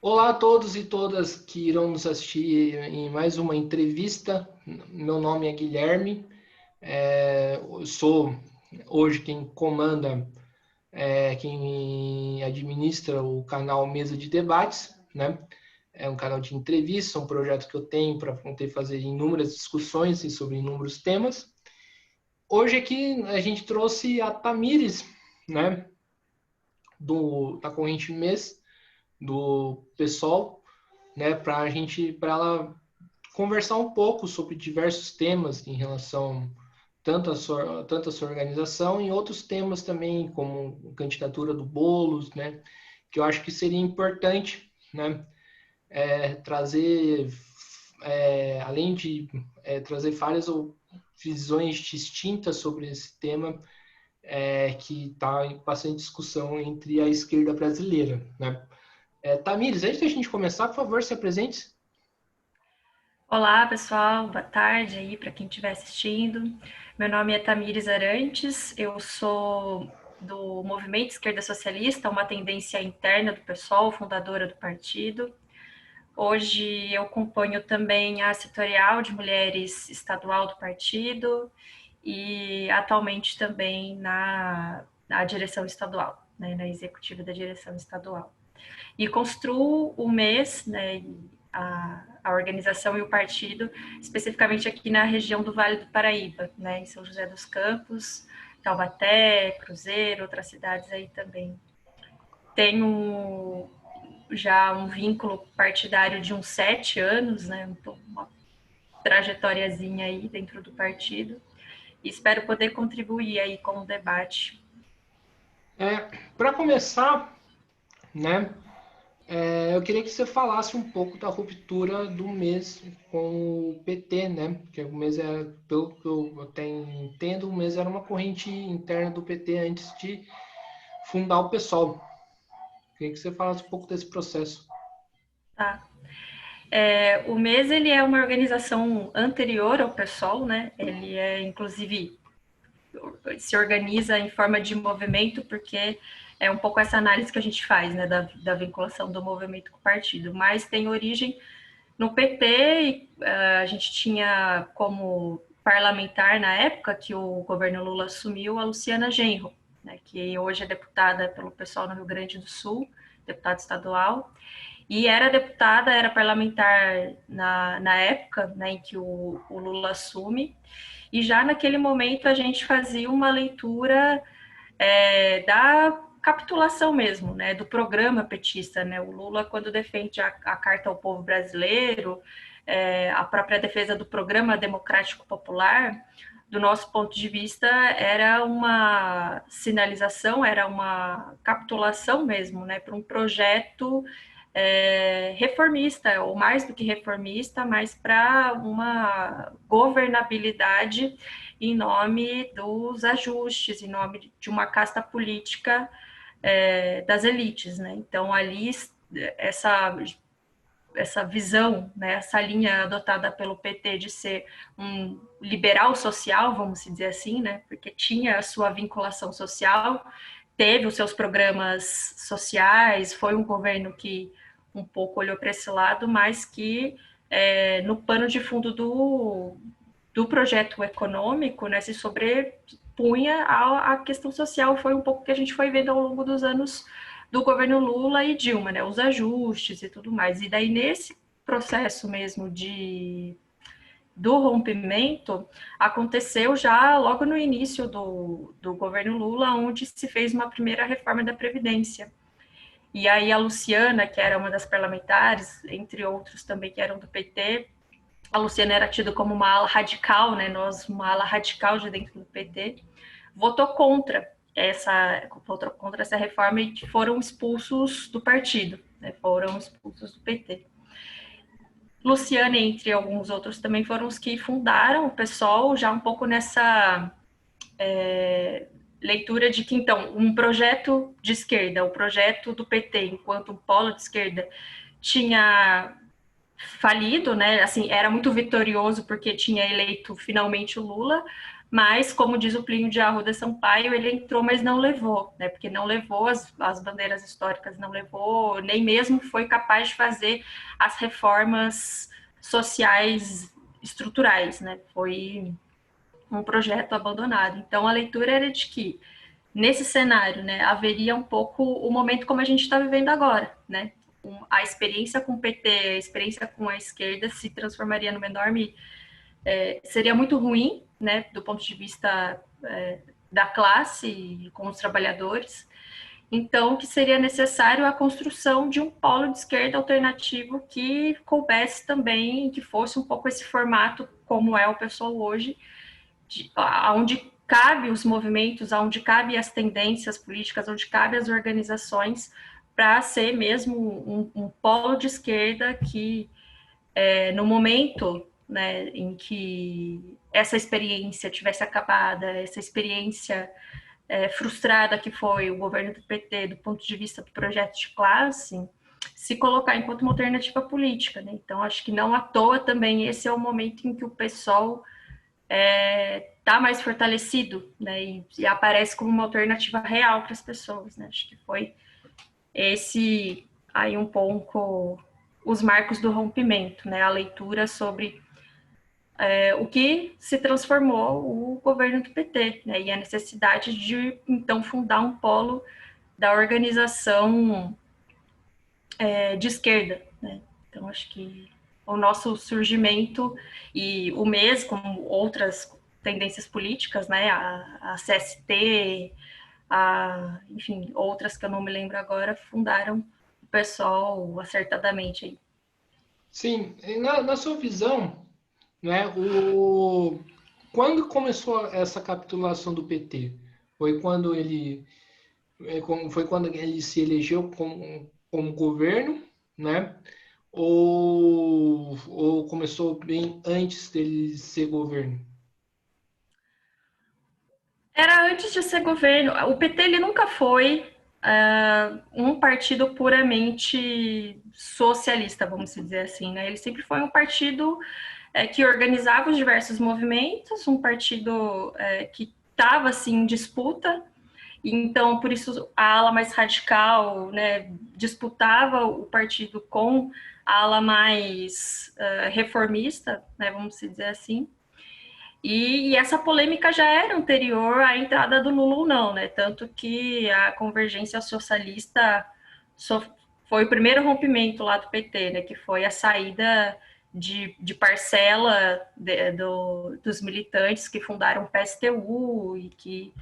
Olá a todos e todas que irão nos assistir em mais uma entrevista. Meu nome é Guilherme, eu sou hoje quem comanda, quem administra o canal Mesa de Debates, né? É um canal de entrevista, um projeto que eu tenho para poder fazer inúmeras discussões sobre inúmeros temas. Hoje aqui a gente trouxe a Tamires, né? Da corrente MES, do PSOL, né, para ela conversar um pouco sobre diversos temas em relação tanto à sua organização e outros temas também, como a candidatura do Boulos, né, que eu acho que seria importante, né, trazer, além de trazer várias visões distintas sobre esse tema, que está em bastante discussão entre a esquerda brasileira, né. Tamires, antes da gente começar, por favor, se apresente. Olá, pessoal, boa tarde aí para quem estiver assistindo. Meu nome é Tamires Arantes, eu sou do Movimento Esquerda Socialista, uma tendência interna do PSOL, fundadora do partido. Hoje eu componho também a setorial de mulheres estadual do partido e atualmente também na direção estadual, né, na executiva da direção estadual. E construo o mês, né, a organização e o partido, especificamente aqui na região do Vale do Paraíba, né, em São José dos Campos, Taubaté, Cruzeiro, outras cidades aí também. Tenho já um vínculo partidário de uns 7 anos, né, uma trajetóriazinha aí dentro do partido, e espero poder contribuir aí com o debate. Para começar, né, eu queria que você falasse um pouco da ruptura do mês com o PT, né? Porque o mês é, pelo que eu até entendo, o mês era uma corrente interna do PT antes de fundar o PSOL. Queria que você falasse um pouco desse processo. Tá? O MES ele é uma organização anterior ao PSOL, né? Ele é, inclusive, se organiza em forma de movimento, porque é um pouco essa análise que a gente faz, né, da vinculação do movimento com o partido. Mas tem origem no PT, e, a gente tinha como parlamentar na época que o governo Lula assumiu a Luciana Genro, né, que hoje é deputada pelo pessoal no Rio Grande do Sul, deputada estadual, e era deputada, era parlamentar na época, né, em que o Lula assume, e já naquele momento a gente fazia uma leitura da capitulação mesmo, né, do programa petista, né, o Lula quando defende a Carta ao Povo Brasileiro, a própria defesa do Programa Democrático Popular, do nosso ponto de vista, era uma sinalização, era uma capitulação mesmo, né, para um projeto reformista, ou mais do que reformista, mas para uma governabilidade em nome dos ajustes, em nome de uma casta política das elites, né? Então ali essa visão, né, essa linha adotada pelo PT de ser um liberal social, vamos dizer assim, né, porque tinha a sua vinculação social, teve os seus programas sociais, foi um governo que um pouco olhou para esse lado, mas que no pano de fundo do projeto econômico, né, se sobrepunha à questão social. Foi um pouco que a gente foi vendo ao longo dos anos do governo Lula e Dilma, né, os ajustes e tudo mais. E daí, nesse processo mesmo do rompimento, aconteceu já logo no início do governo Lula, onde se fez uma primeira reforma da Previdência. E aí a Luciana, que era uma das parlamentares, entre outros também que eram do PT, a Luciana era tida como uma ala radical, né? Uma ala radical de dentro do PT, votou contra essa reforma e foram expulsos do partido, né? Foram expulsos do PT. Luciana, entre alguns outros, também foram os que fundaram o PSOL, já um pouco nessa leitura de que, então, um projeto de esquerda, o projeto do PT, enquanto um polo de esquerda, tinha falido, né? Assim, era muito vitorioso porque tinha eleito finalmente o Lula, mas, como diz o Plínio de Arruda Sampaio, ele entrou, mas não levou, né? Porque não levou as bandeiras históricas, não levou, nem mesmo foi capaz de fazer as reformas sociais estruturais, né? Foi um projeto abandonado. Então, a leitura era de que, nesse cenário, né, haveria um pouco o momento como a gente está vivendo agora, né? A experiência com o PT, a experiência com a esquerda se transformaria numa enorme... seria muito ruim, né, do ponto de vista da classe com os trabalhadores. Então, que seria necessário a construção de um polo de esquerda alternativo que coubesse também, que fosse um pouco esse formato como é o PSOL hoje, onde cabe os movimentos, onde cabe as tendências políticas, onde cabe as organizações, para ser mesmo um polo de esquerda que, no momento, né, em que essa experiência tivesse acabada, essa experiência frustrada que foi o governo do PT do ponto de vista do projeto de classe, se colocar enquanto uma alternativa política, né? Então, acho que não à toa também esse é o momento em que o PSOL está mais fortalecido, né? E aparece como uma alternativa real para as pessoas, né? Acho que foi esse aí um pouco os marcos do rompimento, né? A leitura sobre o que se transformou o governo do PT, né? E a necessidade de, então, fundar um polo da organização de esquerda, né? Então, acho que o nosso surgimento e o MES, como outras tendências políticas, né? A CST, enfim, outras que eu não me lembro agora, fundaram o PSOL acertadamente aí. Sim, na sua visão, né, quando começou essa capitulação do PT? Foi quando foi quando ele se elegeu como governo, né? Ou começou bem antes dele ser governo? Era antes de ser governo. O PT ele nunca foi um partido puramente socialista, vamos dizer assim, né? Ele sempre foi um partido que organizava os diversos movimentos, um partido que estava assim em disputa. Então, por isso a ala mais radical, né, disputava o partido com a ala mais reformista, né, vamos dizer assim. E essa polêmica já era anterior à entrada do Lula ou não, né? Tanto que a convergência socialista foi o primeiro rompimento lá do PT, né? Que foi a saída de parcela dos militantes que fundaram o PSTU e que,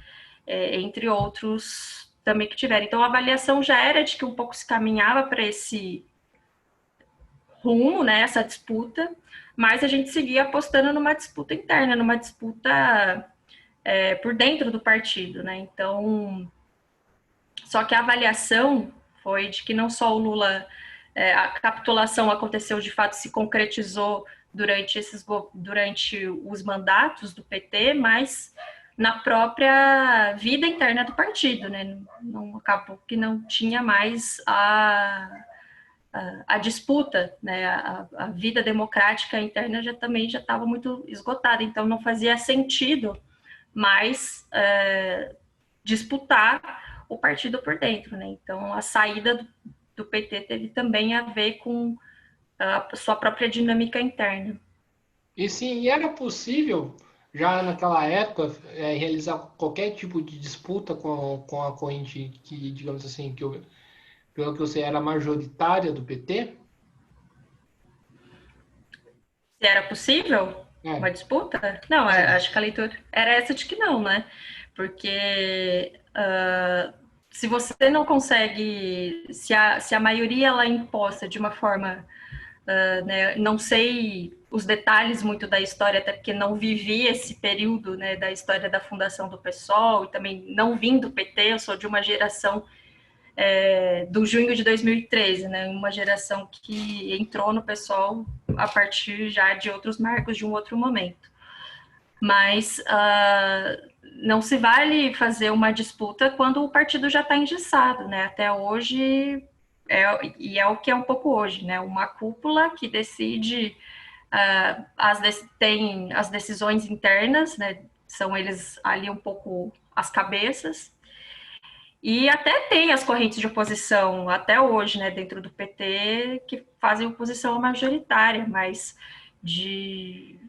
entre outros, também que tiveram. Então, a avaliação já era de que um pouco se caminhava para esse rumo, né? Essa disputa, mas a gente seguia apostando numa disputa interna, numa disputa por dentro do partido, né? Então, só que a avaliação foi de que não só o Lula, a capitulação aconteceu de fato, se concretizou durante os mandatos do PT, mas na própria vida interna do partido, né? Não acabou que não tinha mais a disputa, né, a vida democrática interna também já estava muito esgotada, então não fazia sentido mais disputar o partido por dentro, né? Então a saída do PT teve também a ver com a sua própria dinâmica interna. E sim, era possível, já naquela época, realizar qualquer tipo de disputa com a corrente que, digamos assim, pelo que eu sei, era majoritária do PT? Se era possível uma É, disputa? Não, é. acho que a leitura era essa de que não, né? Porque se você não consegue, se a maioria ela é imposta de uma forma, né, não sei os detalhes muito da história, até porque não vivi esse período, né, da história da fundação do PSOL, e também não vim do PT, eu sou de uma geração do junho de 2013, né, uma geração que entrou no PSOL a partir já de outros marcos, de um outro momento. Mas não se vale fazer uma disputa quando o partido já está engessado, né? Até hoje, e é o que é um pouco hoje, né? Uma cúpula que decide, tem as decisões internas, né? são eles ali um pouco as cabeças. E até tem as correntes de oposição, até hoje, né, dentro do PT, que fazem oposição majoritária, mas de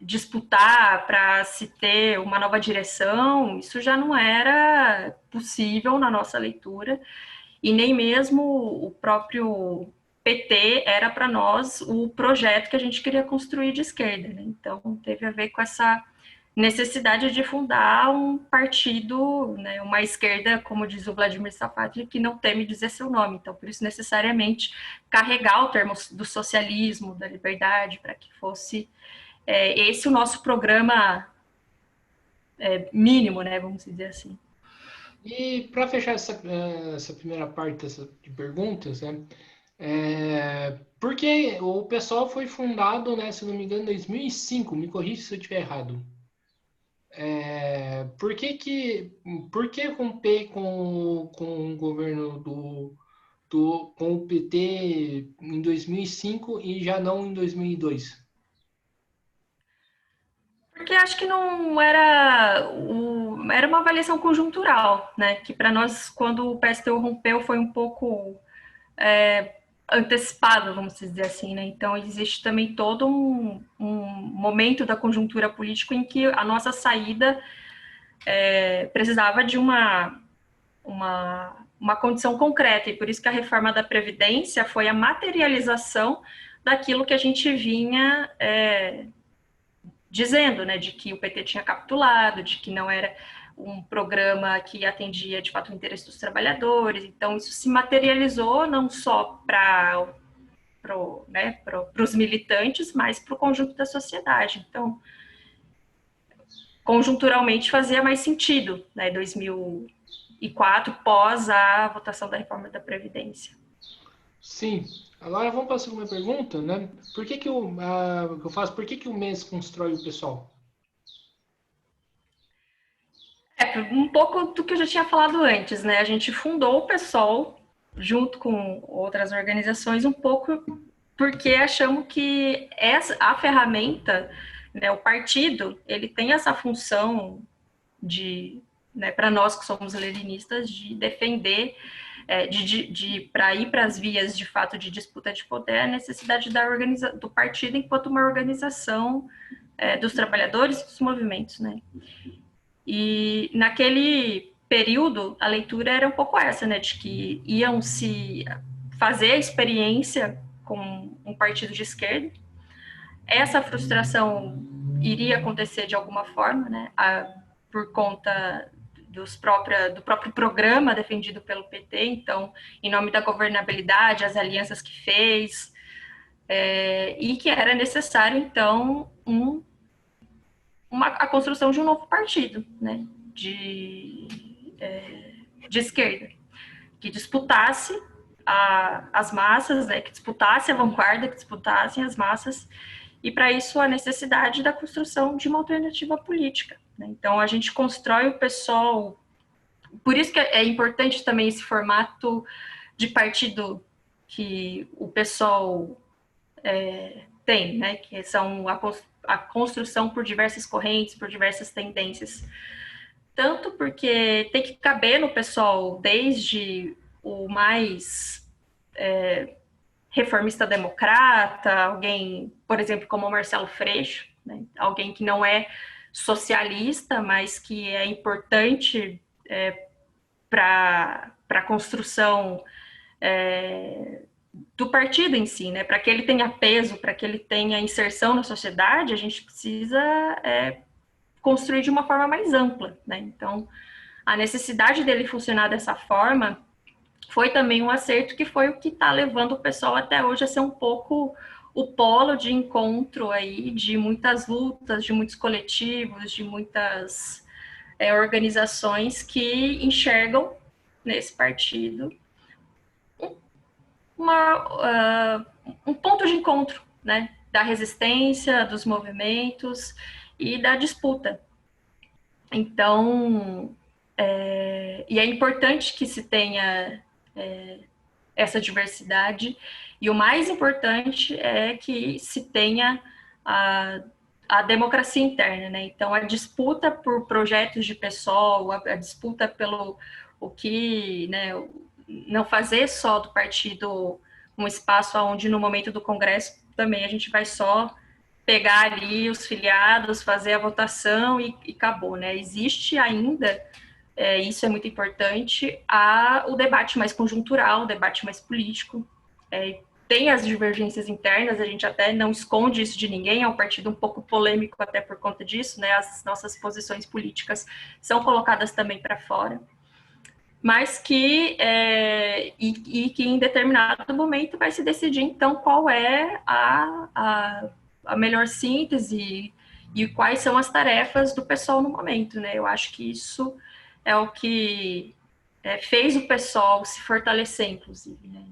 disputar para se ter uma nova direção, isso já não era possível na nossa leitura, e nem mesmo o próprio PT era para nós o projeto que a gente queria construir de esquerda, né? Então teve a ver com essa necessidade de fundar um partido, né, uma esquerda, como diz o Vladimir Safatli, que não teme dizer seu nome. Então, por isso, necessariamente, carregar o termo do socialismo, da liberdade, para que fosse esse o nosso programa mínimo, né, vamos dizer assim. E para fechar essa primeira parte de perguntas, né? Porque o pessoal foi fundado, né, se não me engano, em 2005, me corrija se eu estiver errado. Por que romper com o governo com o PT em 2005 e já não em 2002? Porque acho que não era era uma avaliação conjuntural, né? Que para nós, quando o PSTU rompeu, foi um pouco antecipado, vamos dizer assim, né? Então existe também todo um momento da conjuntura política em que a nossa saída precisava de uma condição concreta, e por isso que a reforma da Previdência foi a materialização daquilo que a gente vinha dizendo, né, de que o PT tinha capitulado, de que não era um programa que atendia de fato o interesse dos trabalhadores. Então isso se materializou não só para os militantes, mas para o conjunto da sociedade. Então, conjunturalmente fazia mais sentido, né, 2004, pós a votação da reforma da Previdência. Sim. Agora vamos para a segunda pergunta, né? Por que que o mês constrói o pessoal? Um pouco do que eu já tinha falado antes, né? A gente fundou o PSOL junto com outras organizações, um pouco porque achamos que a ferramenta, né, o partido, ele tem essa função de, né, para nós que somos leninistas, de defender, para ir para as vias de fato de disputa de poder, a necessidade do partido enquanto uma organização dos trabalhadores e dos movimentos, né? E naquele período, a leitura era um pouco essa, né, de que iam se fazer a experiência com um partido de esquerda. Essa frustração iria acontecer de alguma forma, né, por conta do próprio programa defendido pelo PT, então, em nome da governabilidade, as alianças que fez, e que era necessário, então, a construção de um novo partido, né, de esquerda, que disputasse as massas, né, que disputasse a vanguarda, que disputassem as massas, e para isso a necessidade da construção de uma alternativa política, né? Então a gente constrói o PSOL, por isso que é importante também esse formato de partido que o PSOL tem, né, que são a construção por diversas correntes, por diversas tendências. Tanto porque tem que caber no pessoal desde o mais reformista democrata, alguém, por exemplo, como o Marcelo Freixo, né, alguém que não é socialista, mas que é importante para a construção do partido em si, né? Para que ele tenha peso, para que ele tenha inserção na sociedade, a gente precisa construir de uma forma mais ampla, né? Então, a necessidade dele funcionar dessa forma foi também um acerto, que foi o que está levando o pessoal até hoje a ser um pouco o polo de encontro aí de muitas lutas, de muitos coletivos, de muitas organizações que enxergam nesse partido um ponto de encontro, né, da resistência, dos movimentos e da disputa. Então, e é importante que se tenha essa diversidade, e o mais importante é que se tenha a democracia interna, né? Então, a disputa por projetos de pessoal, a disputa pelo o que, né, não fazer só do partido um espaço onde, no momento do Congresso, também a gente vai só pegar ali os filiados, fazer a votação e acabou, né? Existe ainda, isso é muito importante, o debate mais conjuntural, o debate mais político. Tem as divergências internas, a gente até não esconde isso de ninguém, é um partido um pouco polêmico até por conta disso, né? As nossas posições políticas são colocadas também para fora, mas que que em determinado momento vai se decidir então qual é a melhor síntese e quais são as tarefas do pessoal no momento, né? Eu acho que isso é o que fez o pessoal se fortalecer, inclusive, né?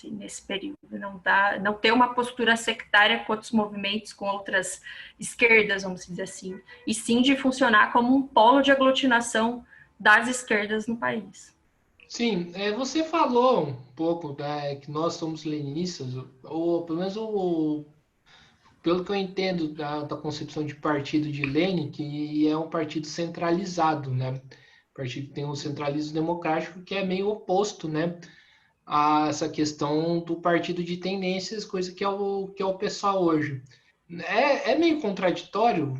Nesse período, não ter uma postura sectária com outros movimentos, com outras esquerdas, vamos dizer assim, e sim de funcionar como um polo de aglutinação das esquerdas no país. Sim, você falou um pouco, né, que nós somos leninistas, ou pelo menos pelo que eu entendo da concepção de partido de Lenin, que é um partido centralizado, né? O partido que tem um centralismo democrático que é meio oposto, né, a essa questão do partido de tendências, coisa que é o pessoal hoje. É meio contraditório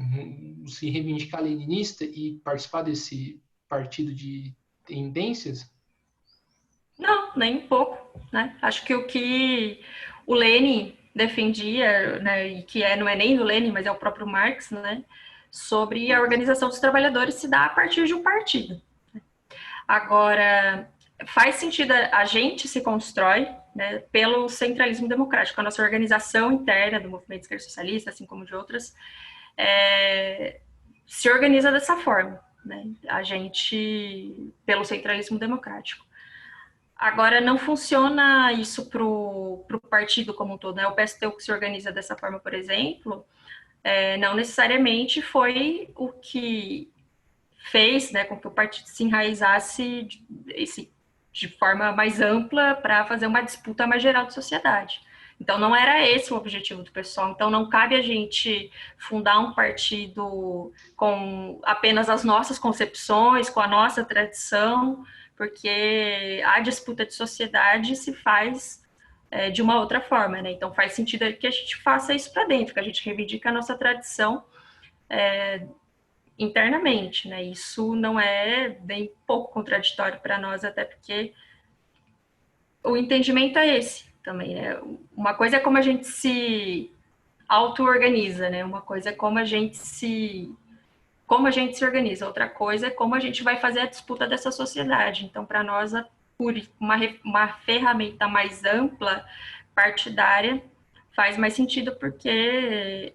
se reivindicar leninista e participar desse partido de tendências? Não, nem um pouco, né? Acho que o que o Lenin defendia, né, e que não é nem do Lenin, mas é o próprio Marx, né, sobre a organização dos trabalhadores se dá a partir de um partido. Agora, faz sentido, a gente se constrói, né, pelo centralismo democrático, a nossa organização interna do movimento esquerdo socialista, assim como de outras, se organiza dessa forma, né? A gente, pelo centralismo democrático. Agora, não funciona isso para o partido como um todo, né? O PSTU que se organiza dessa forma, por exemplo, não necessariamente foi o que fez, né, com que o partido se enraizasse de forma mais ampla para fazer uma disputa mais geral de sociedade. Então, não era esse o objetivo do pessoal. Então, não cabe a gente fundar um partido com apenas as nossas concepções, com a nossa tradição, porque a disputa de sociedade se faz de uma outra forma, né? Então, faz sentido que a gente faça isso para dentro, que a gente reivindique a nossa tradição internamente, né? Isso não é bem pouco contraditório para nós, até porque o entendimento é esse também, né? Uma coisa é como a gente se auto-organiza, né? Uma coisa é como a gente se organiza, outra coisa é como a gente vai fazer a disputa dessa sociedade. Então, para nós, uma ferramenta mais ampla, partidária, faz mais sentido porque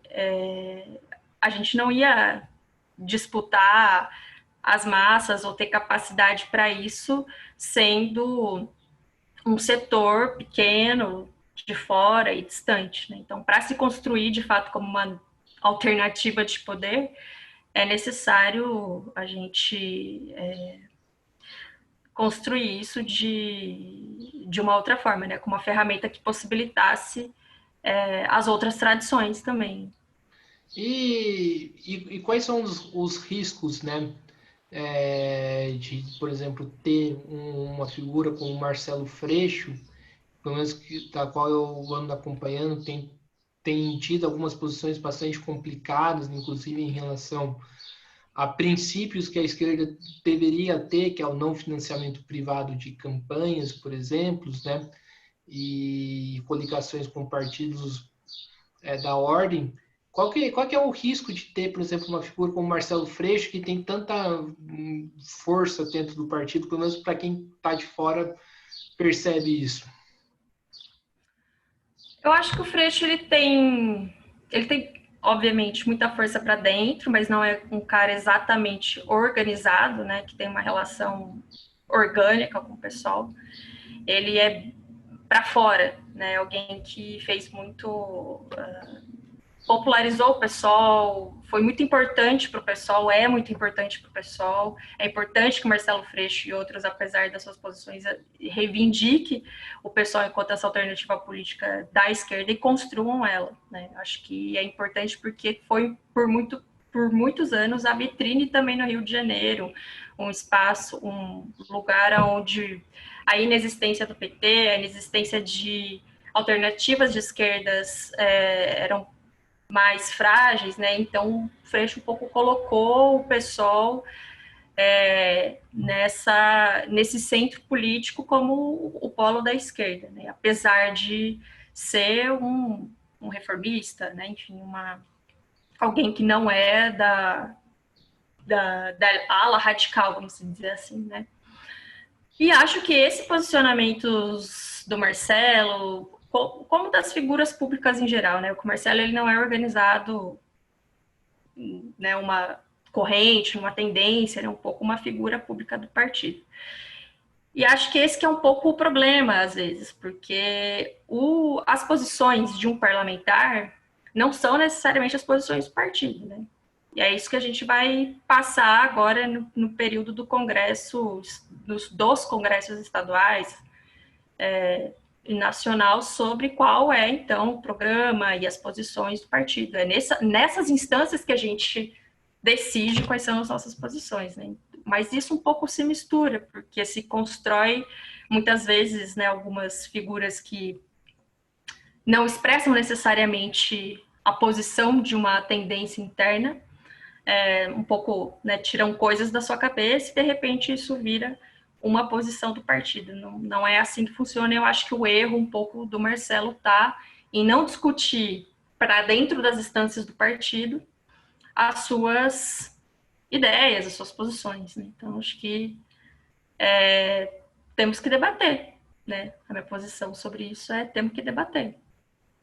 a gente não ia disputar as massas ou ter capacidade para isso, sendo um setor pequeno, de fora e distante, né? Então, para se construir de fato como uma alternativa de poder, é necessário a gente construir isso de uma outra forma, né? Com uma ferramenta que possibilitasse as outras tradições também. E quais são os riscos, né, de, por exemplo, ter uma figura como Marcelo Freixo, pelo menos da qual eu ando acompanhando, tem tido algumas posições bastante complicadas, inclusive em relação a princípios que a esquerda deveria ter, que é o não financiamento privado de campanhas, por exemplo, né, e coligações com partidos da ordem. Qual que é o risco de ter, por exemplo, uma figura como Marcelo Freixo, que tem tanta força dentro do partido, pelo menos para quem está de fora percebe isso? Eu acho que o Freixo ele tem obviamente muita força para dentro, mas não é um cara exatamente organizado, né, que tem uma relação orgânica com o pessoal. Ele é para fora, né, alguém que fez popularizou o PSOL, foi muito importante para o PSOL, é muito importante para o PSOL, é importante que o Marcelo Freixo e outros, apesar das suas posições, reivindiquem o PSOL enquanto essa alternativa política da esquerda e construam ela, né? Acho que é importante porque foi por muitos anos a vitrine também no Rio de Janeiro, um espaço, um lugar onde a inexistência do PT, a inexistência de alternativas de esquerdas eram mais frágeis, né? Então, o Freixo um pouco colocou o PSOL nesse centro político como o polo da esquerda, né? Apesar de ser um reformista, né? Enfim, alguém que não é da ala radical, vamos dizer assim, né? E acho que esse posicionamento do Marcelo, como das figuras públicas em geral, né? O Marcelo, ele não é organizado, né, uma corrente, uma tendência, né, um pouco uma figura pública do partido. E acho que esse que é um pouco o problema, às vezes, porque as posições de um parlamentar não são necessariamente as posições do partido, né? E é isso que a gente vai passar agora no período do Congresso, dos congressos estaduais e nacional, sobre qual é, então, o programa e as posições do partido. É nessas instâncias que a gente decide quais são as nossas posições, né? Mas isso um pouco se mistura, porque se constrói, muitas vezes, né, algumas figuras que não expressam necessariamente a posição de uma tendência interna, um pouco, né, tiram coisas da sua cabeça e de repente isso vira uma posição do partido. Não é assim que funciona. Eu acho que o erro um pouco do Marcelo está em não discutir para dentro das instâncias do partido as suas ideias, as suas posições, né? Então acho que temos que debater, né? A minha posição sobre isso temos que debater,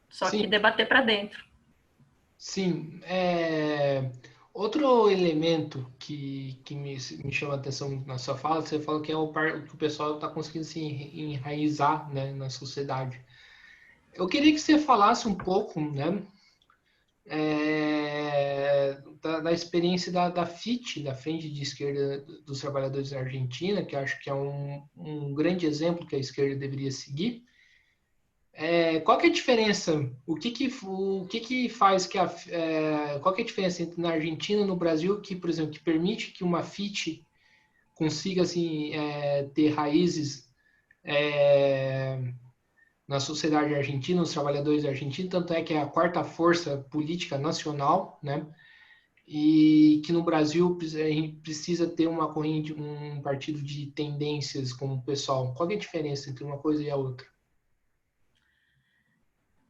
só Sim, que debater para dentro. sim. Outro elemento que me chama a atenção na sua fala, você fala que é que o pessoal está conseguindo se enraizar, né, na sociedade. Eu queria que você falasse um pouco, né, da experiência da FIT, da Frente de Esquerda dos Trabalhadores da Argentina, que acho que é um grande exemplo que a esquerda deveria seguir. Qual que é a diferença? O que que faz que qual que é a diferença entre na Argentina e no Brasil que, por exemplo, que permite que uma FIT consiga assim ter raízes na sociedade argentina, nos trabalhadores argentinos, tanto é que é a quarta força política nacional, né? E que no Brasil a gente precisa ter uma corrente, um partido de tendências como o pessoal. Qual é a diferença entre uma coisa e a outra?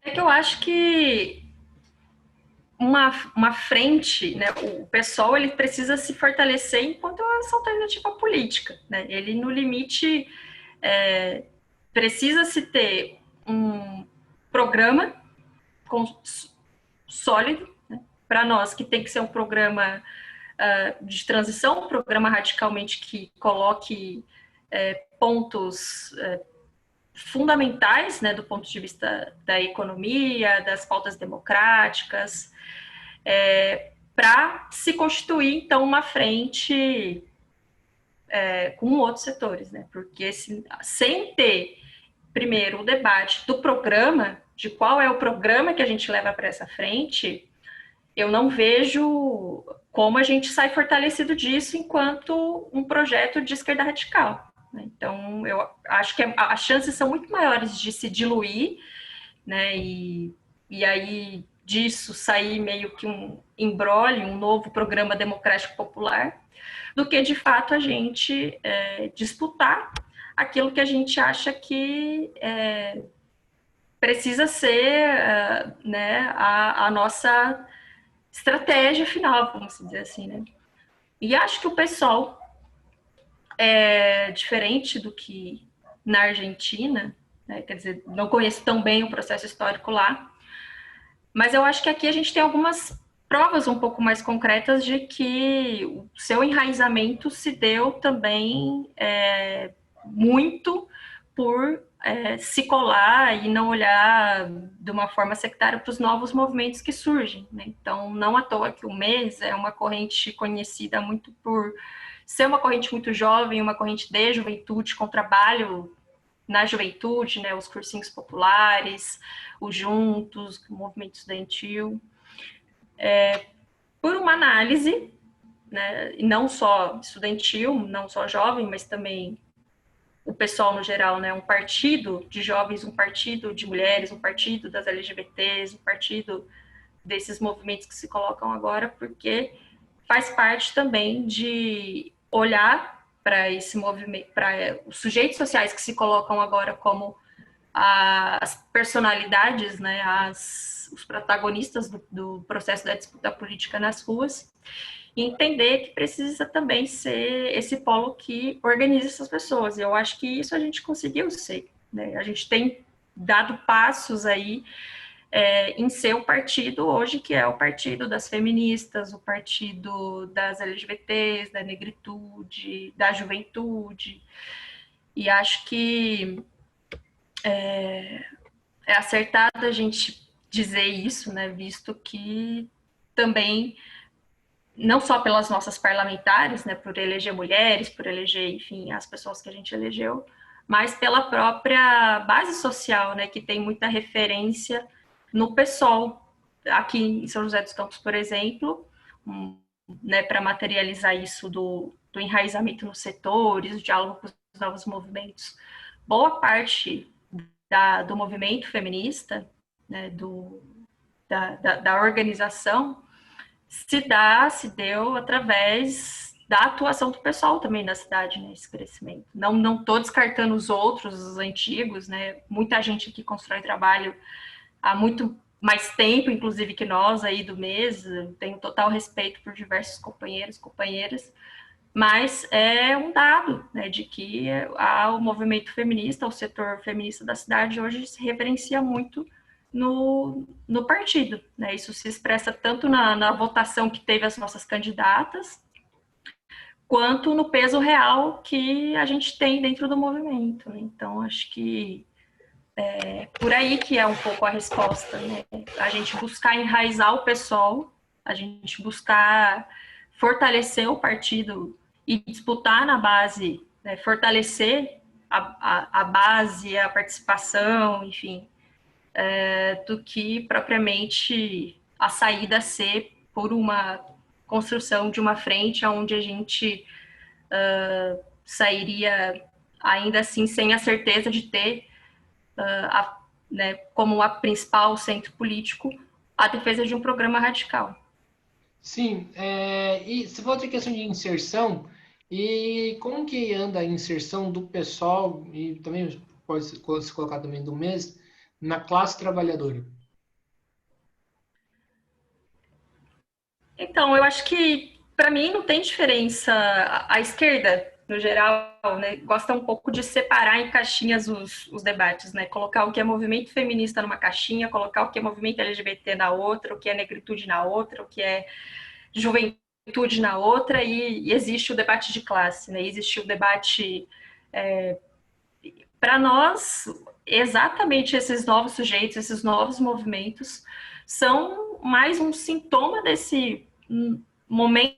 É que eu acho que uma frente, né, o pessoal ele precisa se fortalecer enquanto essa alternativa política, né? Ele no limite precisa se ter um programa sólido, né, para nós que tem que ser um programa de transição, um programa radicalmente que coloque pontos fundamentais, né, do ponto de vista da economia, das pautas democráticas, para se constituir, então, uma frente com outros setores, né? Porque sem ter, primeiro, o debate do programa, de qual é o programa que a gente leva para essa frente, eu não vejo como a gente sai fortalecido disso enquanto um projeto de esquerda radical. Então, eu acho que as chances são muito maiores de se diluir, né? E aí disso sair meio que um imbróglio, um novo programa democrático popular, do que de fato a gente disputar aquilo que a gente acha que precisa ser né, a nossa estratégia final, vamos dizer assim, né? E acho que o pessoal é diferente do que na Argentina, né? Quer dizer, não conheço tão bem o processo histórico lá, mas eu acho que aqui a gente tem algumas provas um pouco mais concretas de que o seu enraizamento se deu também muito por se colar e não olhar de uma forma sectária para os novos movimentos que surgem, né? Então, não à toa que o MES é uma corrente conhecida muito por ser uma corrente muito jovem, uma corrente de juventude com trabalho na juventude, né? Os cursinhos populares, os juntos, o movimento estudantil, por uma análise, né? E não só estudantil, não só jovem, mas também o pessoal no geral, né? Um partido de jovens, um partido de mulheres, um partido das LGBTs, um partido desses movimentos que se colocam agora, porque faz parte também de olhar para esse movimento, para os sujeitos sociais que se colocam agora como as personalidades, né, os protagonistas do processo da disputa política nas ruas, e entender que precisa também ser esse polo que organiza essas pessoas. E eu acho que isso a gente conseguiu ser, né? A gente tem dado passos aí em ser o partido hoje, que é o partido das feministas, o partido das LGBTs, da negritude, da juventude. E acho que é acertado a gente dizer isso, né, visto que também, não só pelas nossas parlamentares, né, por eleger mulheres, por eleger, enfim, as pessoas que a gente elegeu, mas pela própria base social, né, que tem muita referência no PSOL. Aqui em São José dos Campos, por exemplo, né, para materializar isso do enraizamento nos setores, o diálogo com os novos movimentos, boa parte do movimento feminista, né, da organização, se deu através da atuação do pessoal também na cidade, né, esse crescimento. Não estou descartando os outros, os antigos, né, muita gente que constrói trabalho há muito mais tempo, inclusive, que nós aí do mês, tenho total respeito por diversos companheiros, companheiras, mas é um dado, né, de que o movimento feminista, o setor feminista da cidade hoje se referencia muito no partido, né? Isso se expressa tanto na votação que teve as nossas candidatas, quanto no peso real que a gente tem dentro do movimento, né? Então, acho que por aí que é um pouco a resposta, né? A gente buscar enraizar o pessoal, a gente buscar fortalecer o partido e disputar na base, né? Fortalecer a base, a participação, enfim, do que propriamente a saída ser por uma construção de uma frente onde a gente sairia ainda assim sem a certeza de ter né, como a principal centro político a defesa de um programa radical. Sim, e você falou de questão de inserção, e como que anda a inserção do pessoal, e também pode se colocar também do mês, na classe trabalhadora? Então, eu acho que, para mim, não tem diferença. A esquerda, no geral, né, gosta um pouco de separar em caixinhas os debates, né? Colocar o que é movimento feminista numa caixinha, colocar o que é movimento LGBT na outra, o que é negritude na outra, o que é juventude na outra, e existe o debate de classe, né? Existe o debate... para nós, exatamente esses novos sujeitos, esses novos movimentos, são mais um sintoma desse momento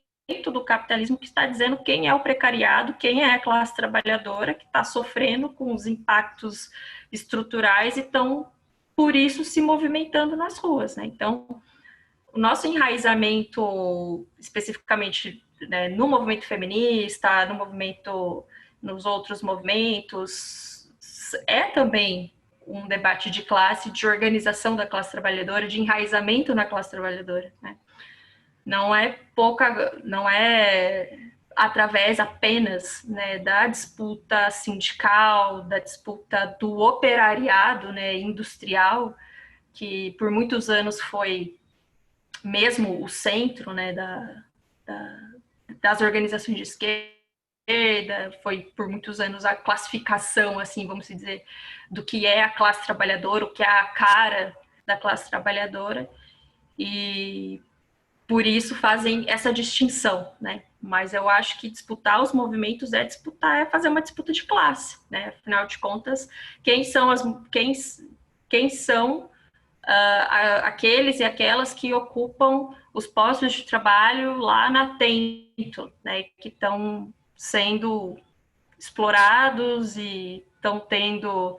do capitalismo que está dizendo quem é o precariado, quem é a classe trabalhadora que está sofrendo com os impactos estruturais e estão, por isso, se movimentando nas ruas, né? Então, o nosso enraizamento, especificamente, né, no movimento feminista, no movimento, nos outros movimentos, é também um debate de classe, de organização da classe trabalhadora, de enraizamento na classe trabalhadora, né? Não é através apenas, né, da disputa sindical, da disputa do operariado, né, industrial, que por muitos anos foi mesmo o centro, né, das organizações de esquerda, foi por muitos anos a classificação, assim, vamos dizer, do que é a classe trabalhadora, o que é a cara da classe trabalhadora, e por isso fazem essa distinção, né? Mas eu acho que disputar os movimentos é fazer uma disputa de classe, né? Afinal de contas, quem são aqueles e aquelas que ocupam os postos de trabalho lá na Tento, né? Que estão sendo explorados e estão tendo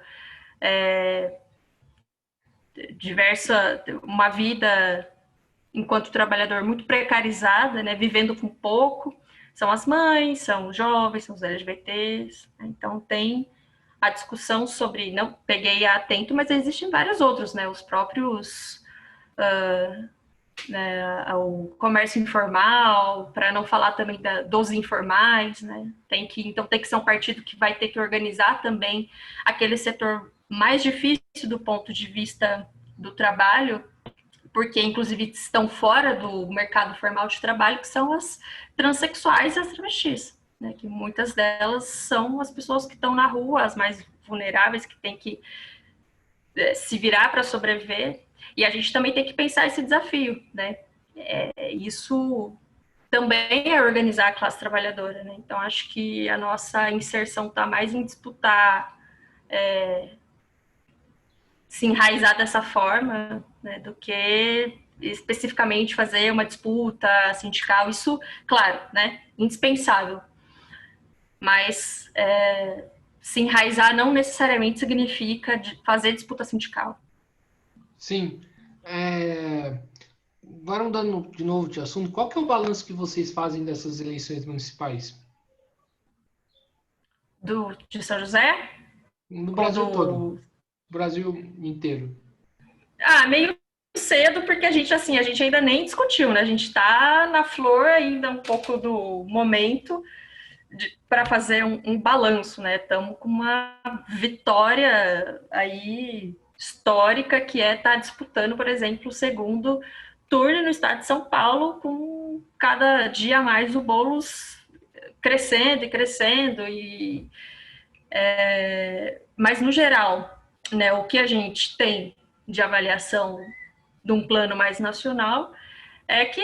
uma vida enquanto trabalhador muito precarizada, né, vivendo com pouco, são as mães, são os jovens, são os LGBTs, né? Então tem a discussão sobre, não peguei a Atento, mas existem vários outros, né, os próprios, né, o comércio informal, para não falar também dos informais, né, então tem que ser um partido que vai ter que organizar também aquele setor mais difícil do ponto de vista do trabalho, porque inclusive estão fora do mercado formal de trabalho, que são as transexuais e as travestis, né? Que muitas delas são as pessoas que estão na rua, as mais vulneráveis, que têm que se virar para sobreviver. E a gente também tem que pensar esse desafio, né? Isso também é organizar a classe trabalhadora, né? Então acho que a nossa inserção está mais em disputar se enraizar dessa forma, né, do que especificamente fazer uma disputa sindical. Isso, claro, né, indispensável. Mas se enraizar não necessariamente significa fazer disputa sindical. Sim. Agora mudando de novo de assunto, qual que é o balanço que vocês fazem dessas eleições municipais? De São José? No Brasil todo. Brasil inteiro. Meio cedo, porque a gente ainda nem discutiu, né? A gente está na flor ainda um pouco do momento para fazer um balanço, né? Estamos com uma vitória aí histórica, que é estar disputando, por exemplo, o segundo turno no estado de São Paulo, com cada dia mais o Boulos crescendo e crescendo. Mas, no geral, né, o que a gente tem de avaliação de um plano mais nacional é que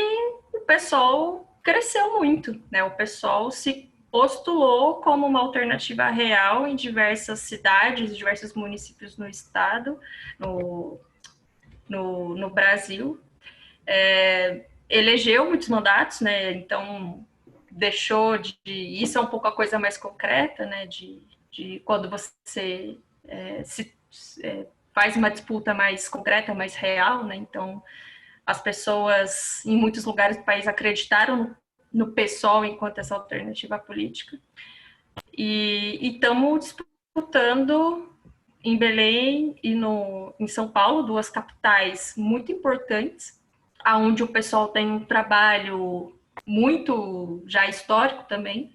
o pessoal cresceu muito, né? O pessoal se postulou como uma alternativa real em diversas cidades, diversos municípios no estado, no Brasil. Elegeu muitos mandatos, né? Então deixou de... Isso é um pouco a coisa mais concreta, né? De quando você faz uma disputa mais concreta, mais real, né? Então as pessoas em muitos lugares do país acreditaram no PSOL enquanto essa alternativa política. E estamos disputando em Belém e em São Paulo, duas capitais muito importantes, onde o PSOL tem um trabalho muito já histórico também,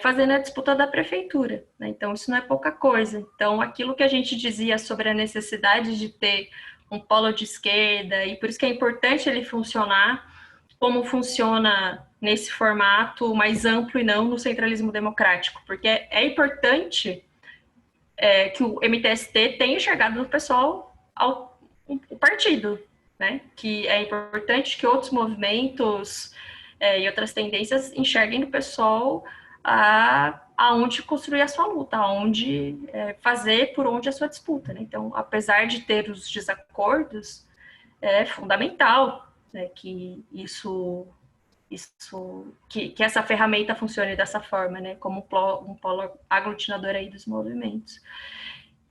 fazendo a disputa da prefeitura, né? Então isso não é pouca coisa. Então aquilo que a gente dizia sobre a necessidade de ter um polo de esquerda, e por isso que é importante ele funcionar como funciona nesse formato mais amplo e não no centralismo democrático, porque é importante que o MTST tenha enxergado no pessoal o partido, né? Que é importante que outros movimentos e outras tendências enxerguem no pessoal aonde construir a sua luta, aonde fazer por onde a sua disputa, né? Então, apesar de ter os desacordos, é fundamental, né, que que essa ferramenta funcione dessa forma, né, como um polo aglutinador aí dos movimentos.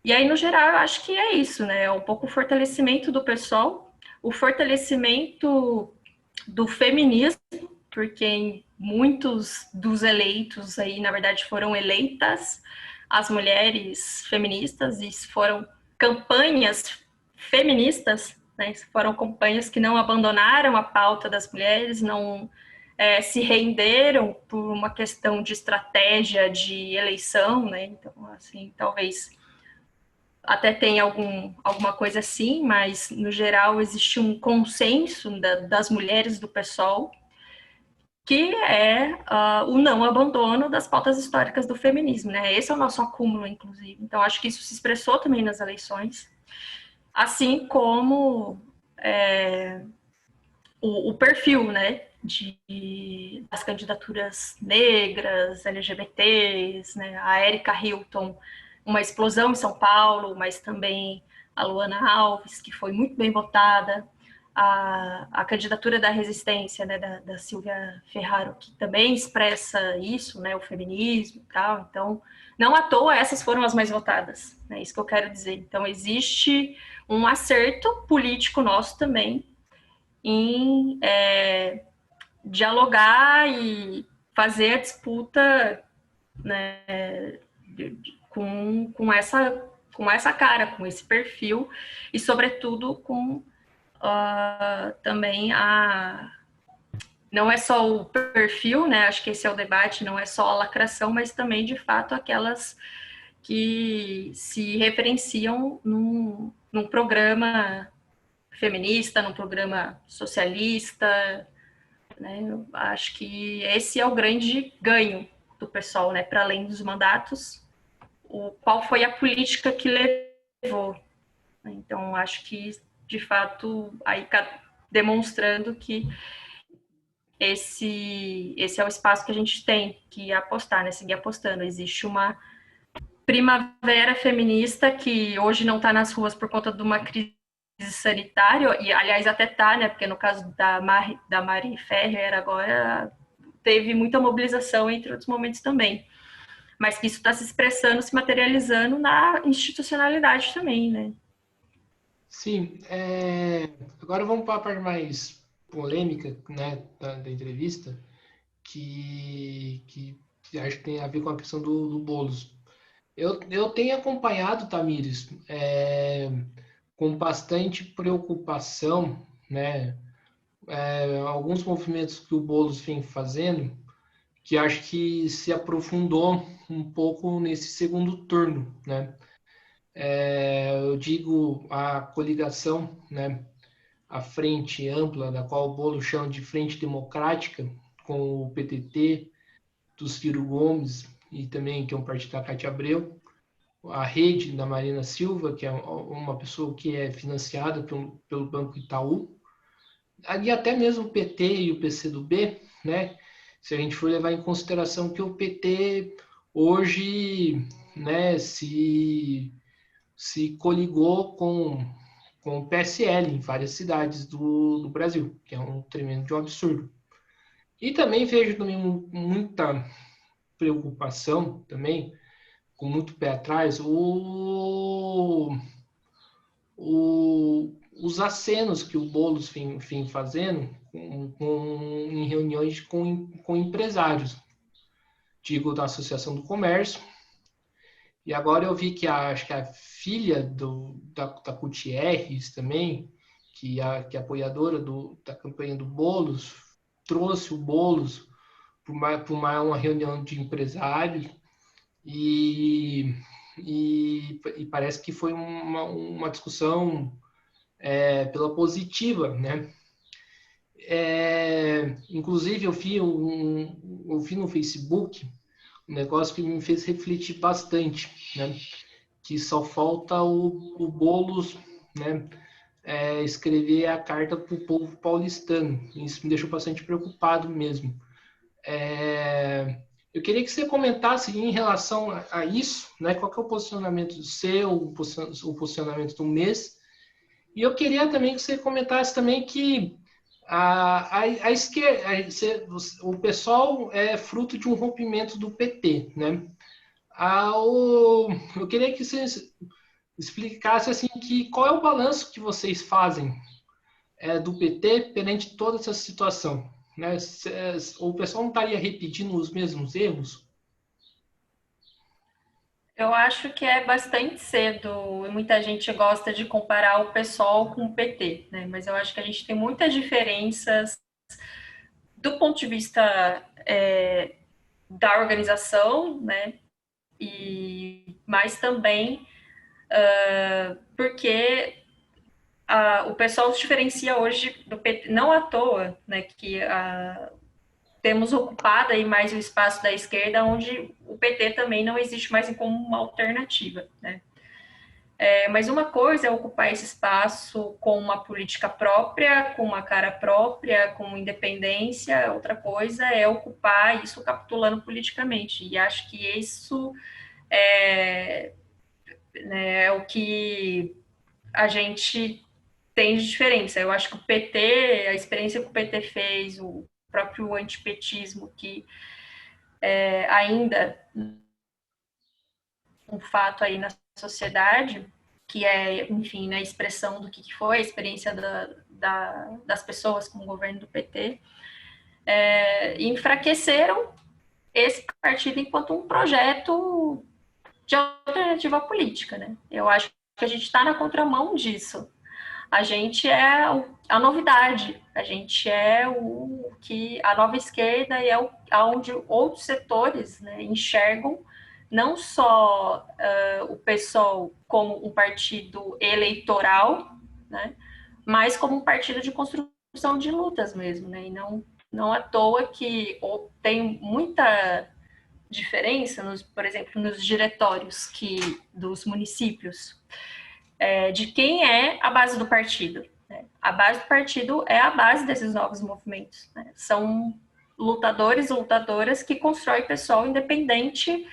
E aí, no geral, eu acho que é isso, né, é um pouco o fortalecimento do pessoal, o fortalecimento do feminismo, porque muitos dos eleitos aí, na verdade, foram eleitas as mulheres feministas e foram campanhas feministas, né? Foram campanhas que não abandonaram a pauta das mulheres, não se renderam por uma questão de estratégia de eleição, né? Então, assim, talvez até tenha alguma coisa assim, mas, no geral, existe um consenso das mulheres do PSOL, que é o não abandono das pautas históricas do feminismo, né? Esse é o nosso acúmulo, inclusive. Então, acho que isso se expressou também nas eleições, assim como o perfil, né, das candidaturas negras, LGBTs, né, a Erika Hilton, uma explosão em São Paulo, mas também a Luana Alves, que foi muito bem votada, a candidatura da resistência, né, da Silvia Ferraro, que também expressa isso, né, o feminismo e tal. Então, não à toa essas foram as mais votadas, é isso que eu quero dizer. Então, existe um acerto político nosso também em dialogar e fazer a disputa, né, com essa cara, com esse perfil e, sobretudo, com também não é só o perfil, né? Acho que esse é o debate, não é só a lacração, mas também, de fato, aquelas que se referenciam num programa feminista, num programa socialista, né? Eu acho que esse é o grande ganho do pessoal, né? Para além dos mandatos, qual foi a política que levou. Então, acho que, de fato, aí demonstrando que esse é o espaço que a gente tem que apostar, né? Seguir apostando. Existe uma primavera feminista que hoje não está nas ruas por conta de uma crise sanitária, e aliás até está, né? Porque no caso da Mari Ferrer agora teve muita mobilização entre outros momentos também. Mas que isso está se expressando, se materializando na institucionalidade também, né? Sim, agora vamos para a parte mais polêmica, né, da entrevista, que acho que tem a ver com a questão do Boulos. Eu tenho acompanhado, Tamires, com bastante preocupação, né, alguns movimentos que o Boulos vem fazendo, que acho que se aprofundou um pouco nesse segundo turno, né? Eu digo a coligação, né, a frente ampla, da qual o Boulos chama de Frente Democrática, com o PTT, do Ciro Gomes, e também que é um partido da Cátia Abreu, a rede da Marina Silva, que é uma pessoa que é financiada pelo Banco Itaú, e até mesmo o PT e o PCdoB, né? Se a gente for levar em consideração que o PT hoje, né, se coligou com o PSL em várias cidades do Brasil, que é um tremendo de um absurdo. E também vejo também muita preocupação também, com muito pé atrás, os acenos que o Boulos vem fazendo em reuniões com empresários, digo, da Associação do Comércio. E agora eu vi que acho que a filha da Gutierrez também, que é apoiadora da campanha do Boulos, trouxe o Boulos para uma reunião de empresários e, e parece que foi uma discussão pela positiva, né? Inclusive eu vi no Facebook um negócio que me fez refletir bastante, né? Que só falta o Boulos, né, escrever a carta para o povo paulistano. Isso me deixou bastante preocupado mesmo. Eu queria que você comentasse em relação a isso, né? Qual que é o posicionamento seu, o posicionamento do mês. E eu queria também que você comentasse também que a esquerda, o pessoal é fruto de um rompimento do PT, né? Eu queria que você explicasse assim que qual é o balanço que vocês fazem do PT perante toda essa situação, né? O pessoal não estaria repetindo os mesmos erros? Eu acho que é bastante cedo. Muita gente gosta de comparar o PSOL com o PT, né? Mas eu acho que a gente tem muitas diferenças do ponto de vista da organização, né? Mas também porque o pessoal se diferencia hoje do PT, não à toa, né? Que temos ocupado aí mais o espaço da esquerda, onde o PT também não existe mais como uma alternativa, né? Mas uma coisa é ocupar esse espaço com uma política própria, com uma cara própria, com independência, outra coisa é ocupar isso capitulando politicamente. E acho que isso é, né, é o que a gente tem de diferença. Eu acho que o PT, a experiência que o PT fez, o próprio antipetismo, que ainda um fato aí na sociedade, que é, enfim, né, a expressão do que foi a experiência das pessoas com o governo do PT, enfraqueceram esse partido enquanto um projeto de alternativa política, né? Eu acho que a gente está na contramão disso. A gente é a novidade, a gente é o que a nova esquerda e é onde outros setores, né, enxergam não só o PSOL como um partido eleitoral, né, mas como um partido de construção de lutas mesmo, né, e não à toa que tem muita diferença, por exemplo, nos diretórios dos municípios, de quem é a base do partido. Né? A base do partido é a base desses novos movimentos. Né? São lutadores e lutadoras que constroem pessoal independente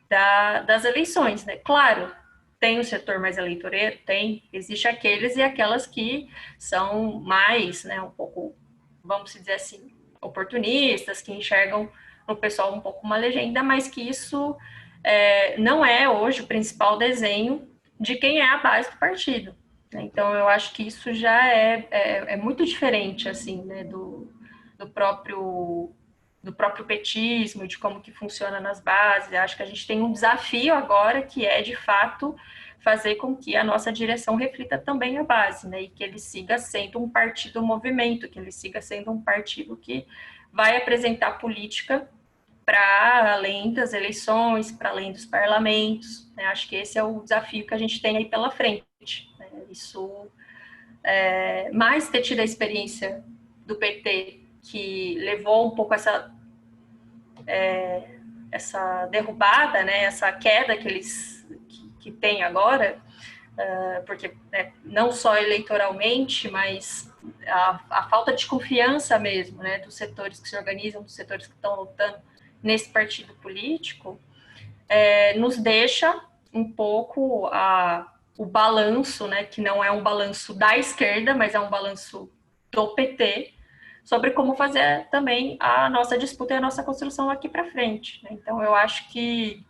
das eleições. Né? Claro, tem o setor mais eleitoreiro, existe aqueles e aquelas que são mais, né, um pouco, vamos dizer assim, oportunistas, que enxergam no pessoal um pouco uma legenda, mas que isso não é hoje o principal desenho de quem é a base do partido. Então, eu acho que isso já é muito diferente, assim, né, do próprio petismo, de como que funciona nas bases. Eu acho que a gente tem um desafio agora, que é, de fato, fazer com que a nossa direção reflita também a base, né, e que ele siga sendo um partido movimento, que ele siga sendo um partido que vai apresentar política para além das eleições, para além dos parlamentos. Né? Acho que esse é o desafio que a gente tem aí pela frente. Né? Isso, mais ter tido a experiência do PT, que levou um pouco essa derrubada, né? Essa queda que eles que tem agora, porque não só eleitoralmente, mas a falta de confiança mesmo, né, dos setores que se organizam, dos setores que estão lutando nesse partido político, nos deixa um pouco o balanço, né, que não é um balanço da esquerda, mas é um balanço do PT, sobre como fazer também a nossa disputa e a nossa construção aqui para frente. Né? Então, eu acho que,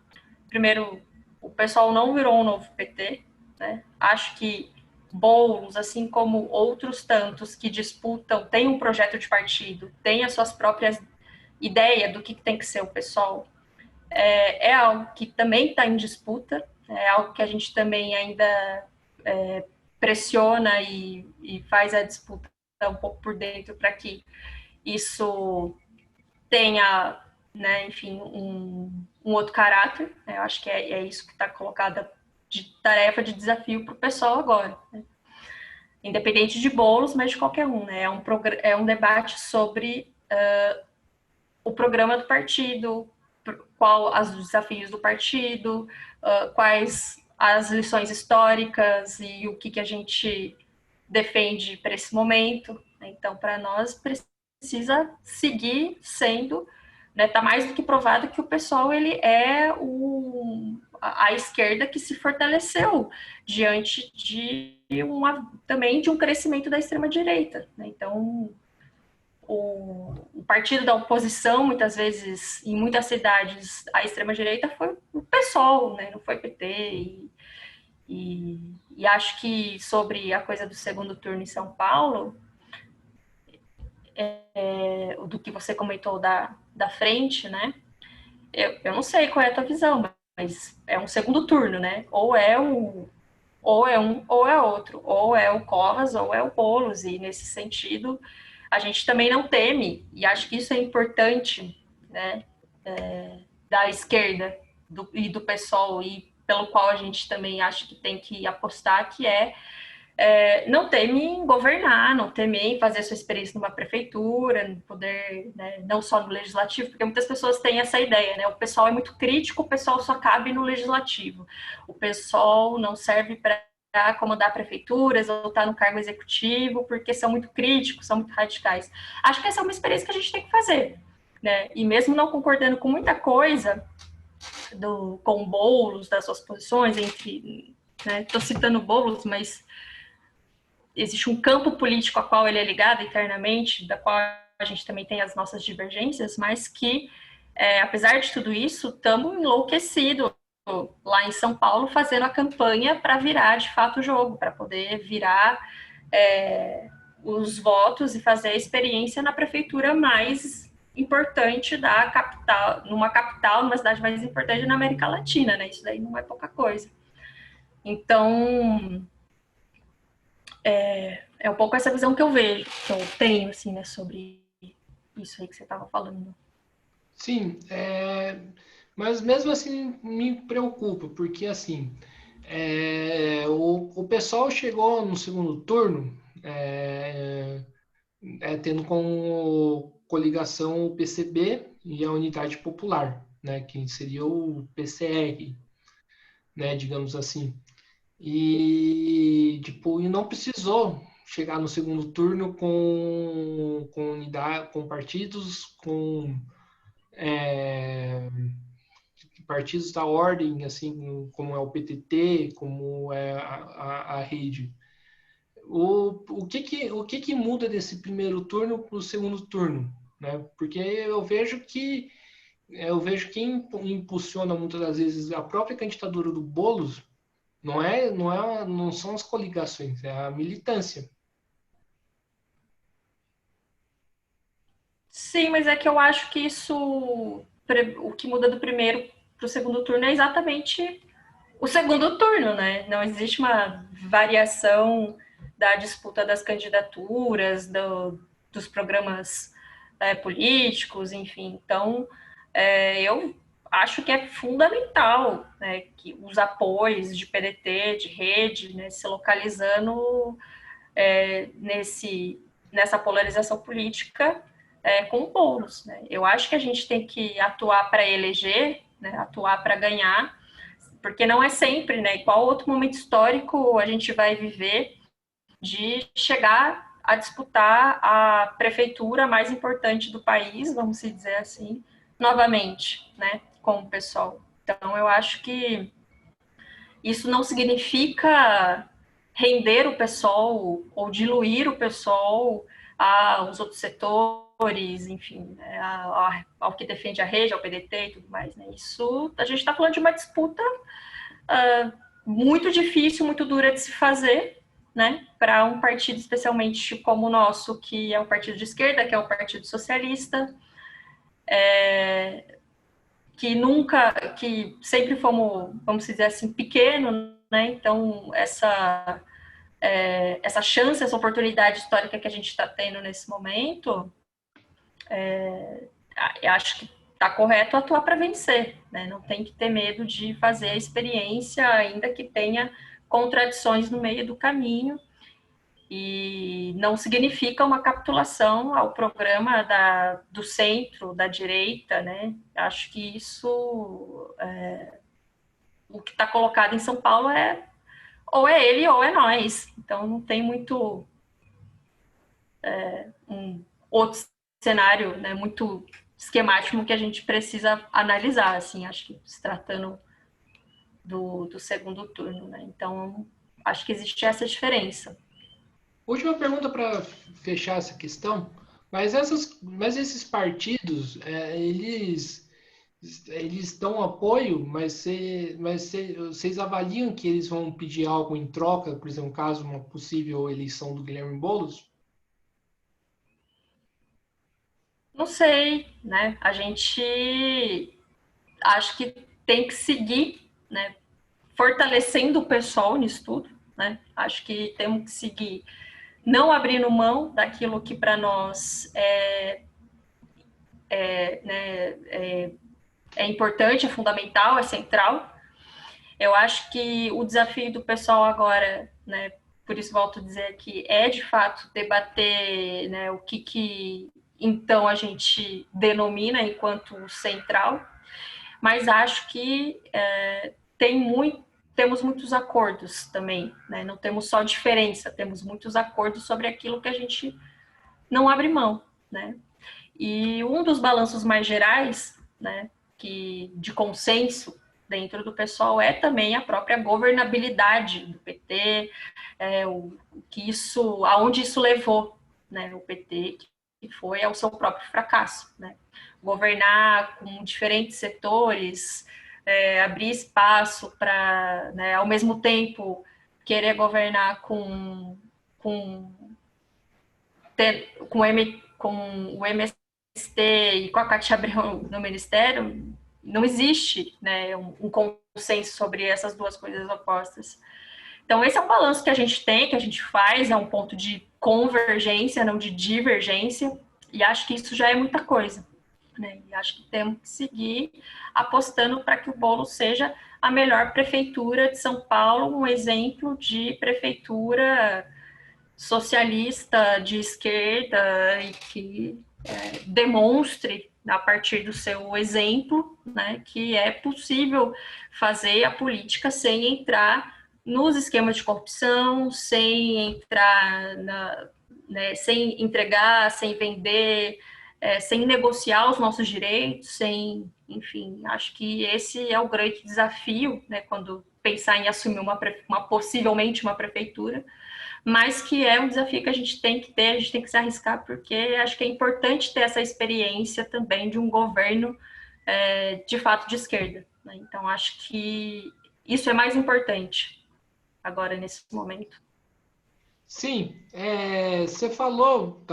primeiro, o pessoal não virou um novo PT, né? Acho que Boulos, assim como outros tantos que disputam, têm um projeto de partido, têm as suas próprias ideias do que tem que ser o PSOL, é algo que também está em disputa, é algo que a gente também ainda pressiona e faz a disputa um pouco por dentro para que isso tenha, né, enfim, um outro caráter. Né? Eu acho que é isso que está colocada de tarefa, de desafio para o pessoal agora. Né? Independente de Boulos, mas de qualquer um. Né? É um debate sobre o programa do partido, quais os desafios do partido, quais as lições históricas e o que a gente defende para esse momento. Então, para nós, precisa seguir sendo, né, tá mais do que provado que o pessoal ele é a esquerda que se fortaleceu diante também de um crescimento da extrema direita. Né? Então, o partido da oposição, muitas vezes, em muitas cidades, a extrema-direita foi o PSOL, né? Não foi PT. E acho que sobre a coisa do segundo turno em São Paulo, do que você comentou da frente, né? Eu não sei qual é a tua visão, mas é um segundo turno, né? Ou é um ou é outro, ou é o Covas ou é o Boulos, e nesse sentido a gente também não teme, e acho que isso é importante, né, da esquerda e do PSOL, e pelo qual a gente também acha que tem que apostar, que é não teme em governar, não teme em fazer sua experiência numa prefeitura, no poder, né, não só no legislativo, porque muitas pessoas têm essa ideia, né? O pessoal é muito crítico, o pessoal só cabe no legislativo. O pessoal não serve para comandar prefeituras ou estar no cargo executivo, porque são muito críticos, são muito radicais. Acho que essa é uma experiência que a gente tem que fazer, né? E mesmo não concordando com muita coisa com o Boulos, das suas posições, entre, né? Estou citando Boulos, mas existe um campo político a qual ele é ligado internamente, da qual a gente também tem as nossas divergências, mas que, apesar de tudo isso, estamos enlouquecidos lá em São Paulo fazendo a campanha para virar de fato o jogo, para poder virar os votos e fazer a experiência na prefeitura mais importante da capital, numa cidade mais importante na América Latina, né? Isso daí não é pouca coisa. Então, é um pouco essa visão que eu vejo, que eu tenho, assim, né, sobre isso aí que você estava falando. Sim, mas mesmo assim me preocupa, porque assim, o pessoal chegou no segundo turno tendo como coligação o PCB e a Unidade Popular, né, que seria o PCR, né, digamos assim. E, tipo, e não precisou chegar no segundo turno com unidade, com partidos, com partidos da ordem, assim, como é o PTT, como é a rede. O que muda desse primeiro turno para o segundo turno? Né? Porque eu vejo quem impulsiona muitas das vezes a própria candidatura do Boulos não são as coligações, é a militância. Sim, mas é que eu acho que o que muda do primeiro para o segundo turno é exatamente o segundo turno, né? Não existe uma variação da disputa das candidaturas, dos programas políticos, enfim. Então, eu acho que é fundamental, né, que os apoios de PDT, de rede, né, se localizando nessa polarização política com bônus. Né? Eu acho que a gente tem que atuar para eleger, né, atuar para ganhar, porque não é sempre, né? Qual outro momento histórico a gente vai viver de chegar a disputar a prefeitura mais importante do país, vamos dizer assim, novamente, né? Com o pessoal. Então, eu acho que isso não significa render o pessoal ou diluir o pessoal aos outros setores, enfim, né, ao que defende a rede, ao PDT e tudo mais. Né? Isso, a gente está falando de uma disputa muito difícil, muito dura de se fazer, né, para um partido especialmente como o nosso, que é um partido de esquerda, que é o Partido Socialista, que sempre fomos, vamos dizer assim, pequeno, né, então essa chance, essa oportunidade histórica que a gente está tendo nesse momento, eu acho que está correto atuar para vencer, né? Não tem que ter medo de fazer a experiência, ainda que tenha contradições no meio do caminho, e não significa uma capitulação ao programa do centro, da direita, né? Acho que isso, o que está colocado em São Paulo ou é ele ou é nós. Então não tem muito um outro cenário, né, muito esquemático que a gente precisa analisar, assim, acho que se tratando do segundo turno, né? Então, acho que existe essa diferença. Última pergunta para fechar essa questão. Mas esses partidos, eles dão apoio, vocês avaliam que eles vão pedir algo em troca, por exemplo, caso uma possível eleição do Guilherme Boulos? Não sei, né? A gente acho que tem que seguir, né? Fortalecendo o pessoal nisso tudo, né? Acho que temos que seguir não abrindo mão daquilo que para nós é importante, é fundamental, é central. Eu acho que o desafio do pessoal agora, né, por isso volto a dizer que é de fato debater, né, o que então a gente denomina enquanto central, mas acho que temos muitos acordos também, né? Não temos só diferença, temos muitos acordos sobre aquilo que a gente não abre mão, né? E um dos balanços mais gerais, né, de consenso dentro do pessoal é também a própria governabilidade do PT, aonde isso levou, né, o PT, que foi ao seu próprio fracasso, né? Governar com diferentes setores, abrir espaço para, né, ao mesmo tempo, querer governar com o MST e com a Cátia Abreu no Ministério, não existe, né, um consenso sobre essas duas coisas opostas. Então, esse é o balanço que a gente tem, que a gente faz, é um ponto de convergência, não de divergência, e acho que isso já é muita coisa, né? E acho que temos que seguir apostando para que o Boulos seja a melhor prefeitura de São Paulo, um exemplo de prefeitura socialista de esquerda e que demonstre, a partir do seu exemplo, né, que é possível fazer a política sem entrar nos esquemas de corrupção, sem entrar sem entregar, sem vender, sem negociar os nossos direitos, enfim, acho que esse é o grande desafio, né, quando pensar em assumir possivelmente uma prefeitura, mas que é um desafio que a gente tem que ter, a gente tem que se arriscar, porque acho que é importante ter essa experiência também de um governo de fato de esquerda, né? Então, acho que isso é mais importante agora, nesse momento. Sim, você falou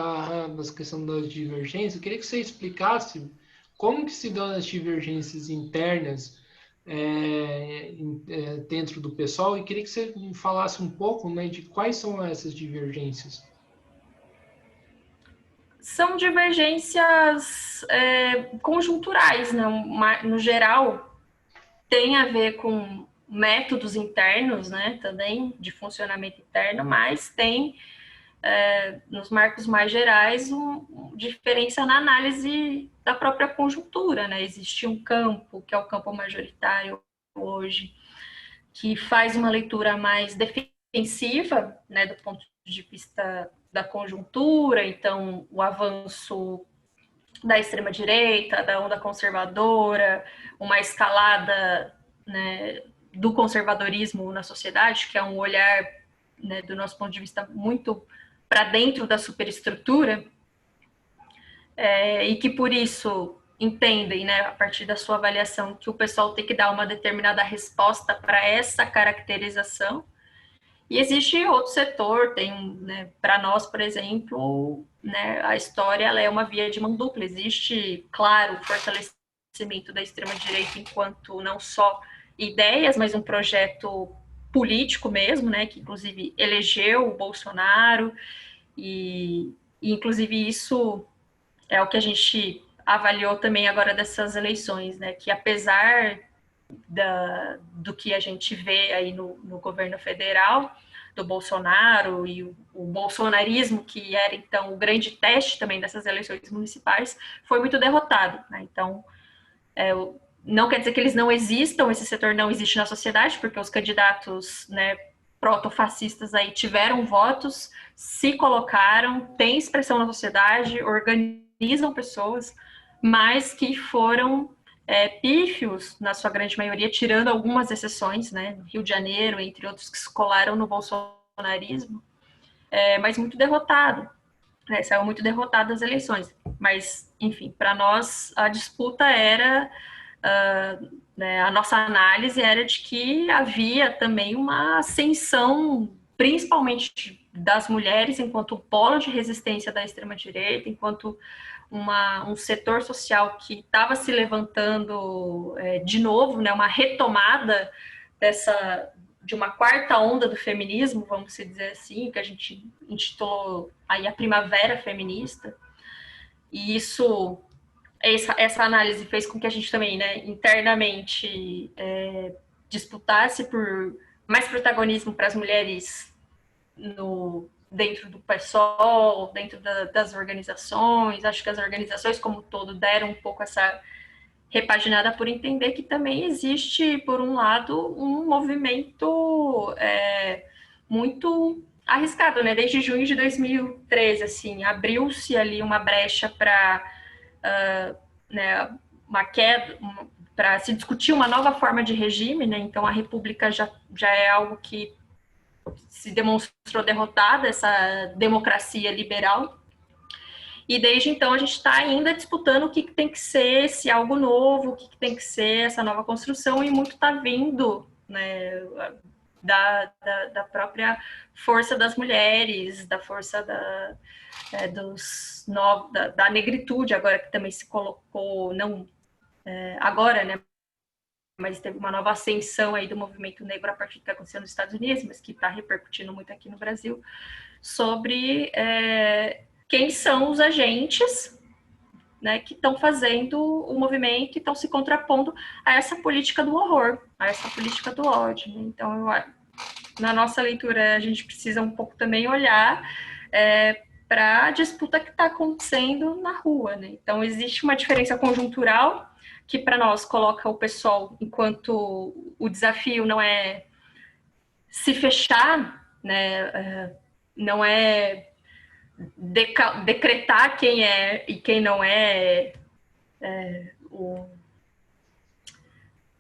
das questões das divergências. Eu queria que você explicasse como que se dão as divergências internas dentro do pessoal e queria que você me falasse um pouco, né, de quais são essas divergências. São divergências conjunturais, né? No geral, tem a ver com métodos internos, né, também de funcionamento interno, mas tem nos marcos mais gerais diferença na análise da própria conjuntura, né? Existe um campo que é o campo majoritário hoje, que faz uma leitura mais defensiva, né, do ponto de vista da conjuntura, então o avanço da extrema-direita, da onda conservadora, uma escalada, né, do conservadorismo na sociedade, que é um olhar, né, do nosso ponto de vista muito para dentro da superestrutura, e que por isso entendem, né, a partir da sua avaliação, que o pessoal tem que dar uma determinada resposta para essa caracterização. E existe outro setor, tem, né, para nós, por exemplo, né, a história ela é uma via de mão dupla. Existe, claro, o fortalecimento da extrema-direita enquanto não só ideias, mas um projeto político mesmo, né, que inclusive elegeu o Bolsonaro, e inclusive isso é o que a gente avaliou também agora dessas eleições, né, que apesar do que a gente vê aí no governo federal, do Bolsonaro e o bolsonarismo, que era então o grande teste também dessas eleições municipais, foi muito derrotado, né? Então, não quer dizer que eles não existam, esse setor não existe na sociedade, porque os candidatos, né, protofascistas aí tiveram votos, se colocaram, têm expressão na sociedade, organizam pessoas, mas que foram pífios, na sua grande maioria, tirando algumas exceções, né, no Rio de Janeiro, entre outros que se colaram no bolsonarismo, mas muito derrotado, né, saiu muito derrotado das eleições. Mas, enfim, para nós a disputa era, né, a nossa análise era de que havia também uma ascensão, principalmente das mulheres, enquanto polo de resistência da extrema-direita, enquanto um setor social que estava se levantando de novo, né, uma retomada de uma quarta onda do feminismo, vamos dizer assim, que a gente intitulou aí a Primavera Feminista. E essa análise fez com que a gente também, né, internamente disputasse por mais protagonismo para as mulheres dentro do PSOL, dentro das organizações. Acho que as organizações como um todo deram um pouco essa repaginada por entender que também existe, por um lado, um movimento muito arriscado, né? Desde junho de 2013, assim, abriu-se ali uma brecha para né, uma queda, para se discutir uma nova forma de regime, né? Então a República já é algo que se demonstrou derrotada, essa democracia liberal. E desde então a gente está ainda disputando o que tem que ser esse algo novo, o que tem que ser essa nova construção, e muito está vindo, né, da própria força das mulheres, da força da negritude, agora que também se colocou, não agora, né, mas teve uma nova ascensão aí do movimento negro a partir do que aconteceu nos Estados Unidos, mas que está repercutindo muito aqui no Brasil, sobre quem são os agentes, né, que estão fazendo o movimento e estão se contrapondo a essa política do horror, a essa política do ódio. Né? Então, na nossa leitura, a gente precisa um pouco também olhar para a disputa que está acontecendo na rua. Né? Então, existe uma diferença conjuntural que, para nós, coloca o pessoal enquanto o desafio não é se fechar, né, não é decretar quem é e quem não é,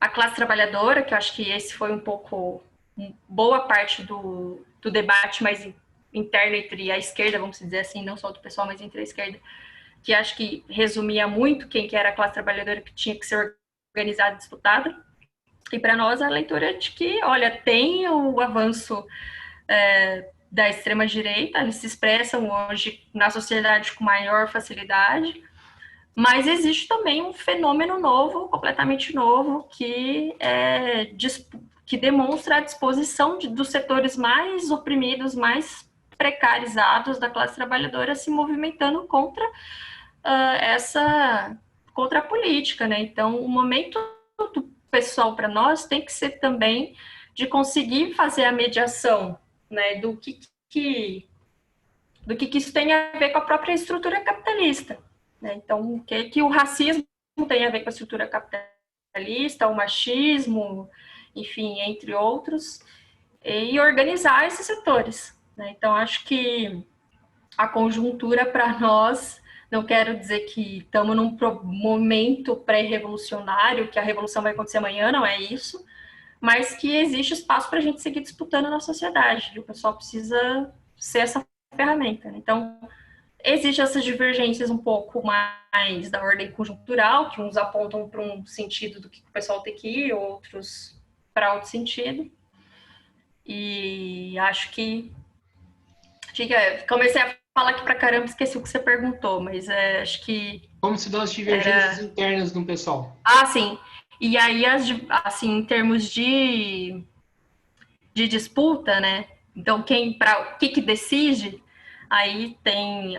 a classe trabalhadora, que eu acho que esse foi um pouco boa parte do debate mais interno entre a esquerda, vamos dizer assim, não só do pessoal, mas entre a esquerda, que acho que resumia muito quem que era a classe trabalhadora que tinha que ser organizada e disputada. E para nós a leitura é de que, olha, tem o avanço da extrema-direita, eles se expressam hoje na sociedade com maior facilidade, mas existe também um fenômeno novo, completamente novo, que demonstra a disposição dos setores mais oprimidos, mais precarizados da classe trabalhadora se movimentando contra contra a política, né? Então, o momento do pessoal para nós tem que ser também de conseguir fazer a mediação, né, do que isso tem a ver com a própria estrutura capitalista. Né? Então, o que o racismo tem a ver com a estrutura capitalista, o machismo, enfim, entre outros, e organizar esses setores. Né? Então, acho que a conjuntura para nós, não quero dizer que estamos num momento pré-revolucionário, que a revolução vai acontecer amanhã, não é isso, mas que existe espaço para a gente seguir disputando na sociedade, e o pessoal precisa ser essa ferramenta. Né? Então, existem essas divergências um pouco mais da ordem conjuntural, que uns apontam para um sentido do que o pessoal tem que ir, outros para outro sentido. E acho que comecei a falar aqui pra caramba, esqueci o que você perguntou, mas acho que... Como se dão as divergências internas do pessoal? Ah, sim. E aí, assim, em termos de disputa, né? Então, o que decide, aí tem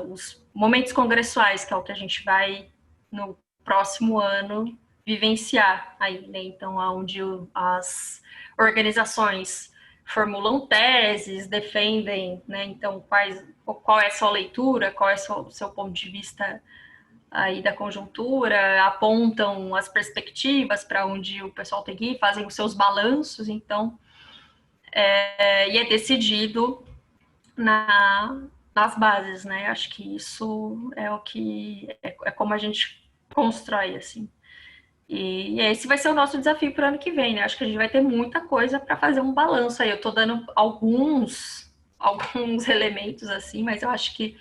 os momentos congressuais, que é o que a gente vai, no próximo ano, vivenciar aí, né? Então, onde as organizações formulam teses, defendem, né? Então, qual é a sua leitura, qual é o seu ponto de vista aí da conjuntura, apontam as perspectivas para onde o pessoal tem que ir, fazem os seus balanços, então, e é decidido nas bases, né? Acho que isso é o que é como a gente constrói, assim. E esse vai ser o nosso desafio para o ano que vem, né? Acho que a gente vai ter muita coisa para fazer um balanço aí. Eu estou dando alguns elementos, assim, mas eu acho que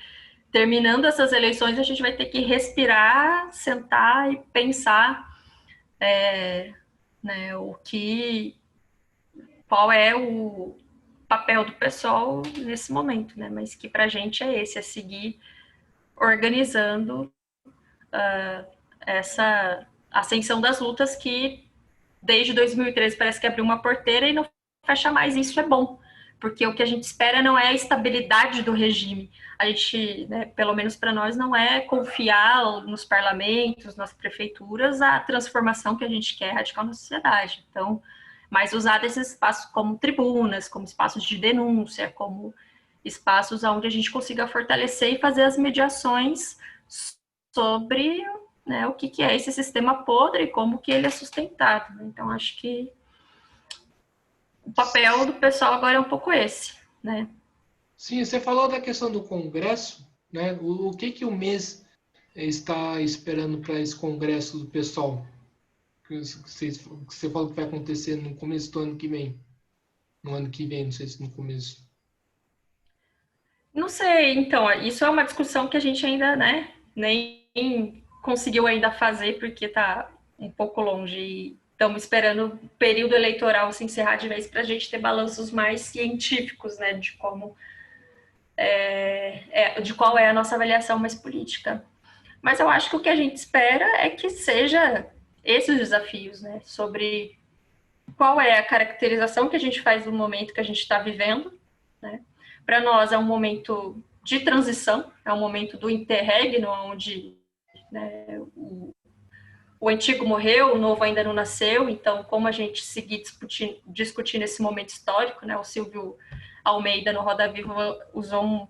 terminando essas eleições, a gente vai ter que respirar, sentar e pensar né, qual é o papel do pessoal nesse momento, né? Mas que para a gente é esse, é seguir organizando essa ascensão das lutas que desde 2013 parece que abriu uma porteira e não fecha mais. Isso é bom, porque o que a gente espera não é a estabilidade do regime. A gente, né, pelo menos para nós, não é confiar nos parlamentos, nas prefeituras, a transformação que a gente quer radical na sociedade. Então, mas usar esses espaços como tribunas, como espaços de denúncia, como espaços onde a gente consiga fortalecer e fazer as mediações sobre, né, o que é esse sistema podre e como que ele é sustentado. Então, acho que o papel do pessoal agora é um pouco esse, né? Sim, você falou da questão do Congresso, né? O que que o mês está esperando para esse Congresso do pessoal? Você falou que vai acontecer no começo do ano que vem. No ano que vem, não sei se no começo. Não sei, então, isso é uma discussão que a gente ainda, né, nem conseguiu ainda fazer, porque está um pouco longe. E estamos esperando o período eleitoral se encerrar de vez para a gente ter balanços mais científicos, né, de como de qual é a nossa avaliação mais política. Mas eu acho que o que a gente espera é que seja esses desafios, né, sobre qual é a caracterização que a gente faz do momento que a gente está vivendo, né? Para nós é um momento de transição, é um momento do interregno, onde, né, o antigo morreu, o novo ainda não nasceu, então como a gente seguir discutindo esse momento histórico, né? O Silvio Almeida no Roda Viva usou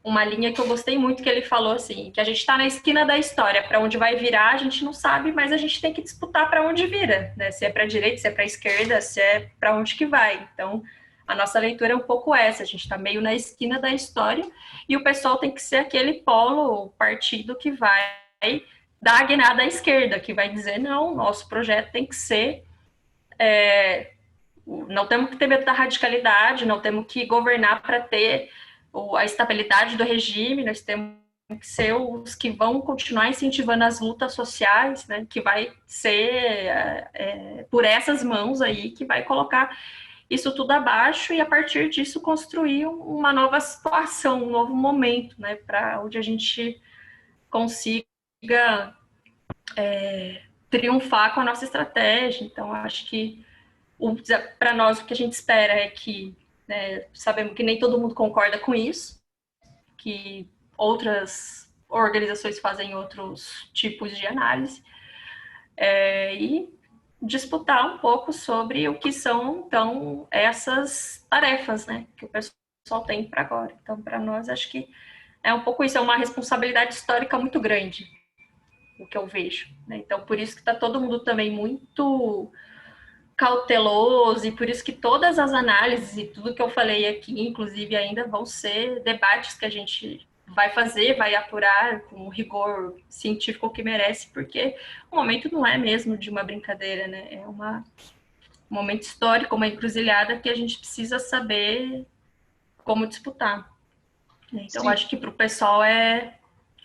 uma linha que eu gostei muito, que ele falou assim, que a gente está na esquina da história, para onde vai virar a gente não sabe, mas a gente tem que disputar para onde vira, né? Se é para a direita, se é para a esquerda, se é para onde que vai. Então, a nossa leitura é um pouco essa, a gente está meio na esquina da história e o pessoal tem que ser aquele polo, o partido que vai dar a guinada à esquerda, que vai dizer, não, nosso projeto tem que ser... não temos que ter medo da radicalidade, não temos que governar para ter a estabilidade do regime, nós temos que ser os que vão continuar incentivando as lutas sociais, né, que vai ser por essas mãos aí que vai colocar isso tudo abaixo e a partir disso construir uma nova situação, um novo momento, né, para onde a gente consiga triunfar com a nossa estratégia. Então, acho que para nós o que a gente espera é que, né, sabemos que nem todo mundo concorda com isso, que outras organizações fazem outros tipos de análise, e disputar um pouco sobre o que são, então, essas tarefas, né, que o pessoal tem para agora. Então, para nós, acho que é um pouco isso, é uma responsabilidade histórica muito grande, o que eu vejo, né? Então, por isso que está todo mundo também muito cauteloso e por isso que todas as análises e tudo que eu falei aqui, inclusive, ainda vão ser debates que a gente vai fazer, vai apurar com o rigor científico que merece, porque o momento não é mesmo de uma brincadeira, né? É um momento histórico, uma encruzilhada que a gente precisa saber como disputar. Então, Sim, acho que para o pessoal é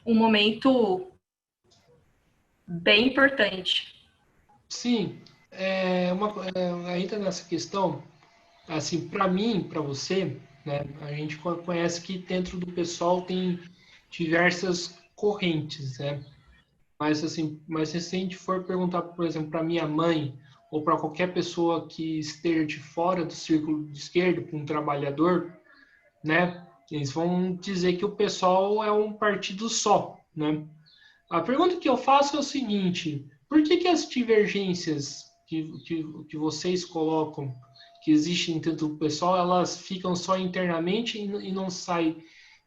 um momento bem importante. sim. Ainda nessa questão, assim, para mim, para você, né, a gente conhece que dentro do pessoal tem diversas correntes, né? Mas assim, mas se a gente for perguntar, por exemplo, para minha mãe ou para qualquer pessoa que esteja de fora do círculo de esquerda, para um trabalhador, né? Eles vão dizer que o pessoal é um partido só, né? A pergunta que eu faço é o seguinte: por que que as divergências que vocês colocam, que existem dentro do pessoal, elas ficam só internamente e não saem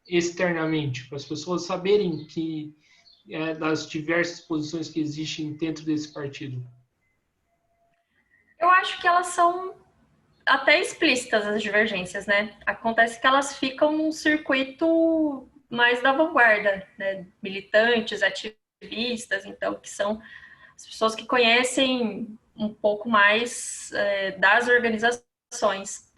externamente, para as pessoas saberem que das diversas posições que existem dentro desse partido? Eu acho que elas são até explícitas as divergências, né? Acontece que elas ficam num circuito mais da vanguarda, né? Militantes, ativistas, então, que são as pessoas que conhecem um pouco mais das organizações.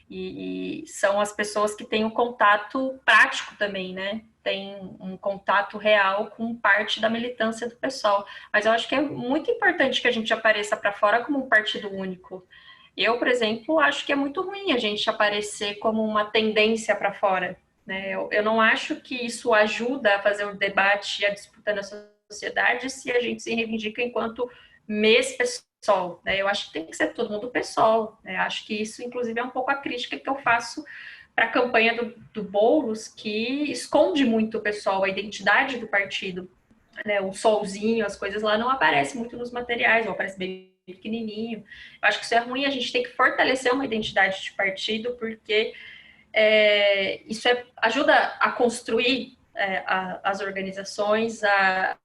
E são as pessoas que têm um contato prático também, né? Tem um contato real com parte da militância do pessoal. Mas eu acho que é muito importante que a gente apareça para fora como um partido único. Eu, por exemplo, acho que é muito ruim a gente aparecer como uma tendência para fora. Né? Eu não acho que isso ajuda a fazer o debate e a disputa na sociedade se a gente se reivindica enquanto pessoal. Né? Eu acho que tem que ser todo mundo pessoal. Né? Acho que isso, inclusive, é um pouco a crítica que eu faço para a campanha do Boulos, que esconde muito o pessoal, a identidade do partido. Né? O solzinho, as coisas lá não aparecem muito nos materiais, ou aparece bem pequenininho. Eu acho que isso é ruim, a gente tem que fortalecer uma identidade de partido, porque isso ajuda a construir as organizações, a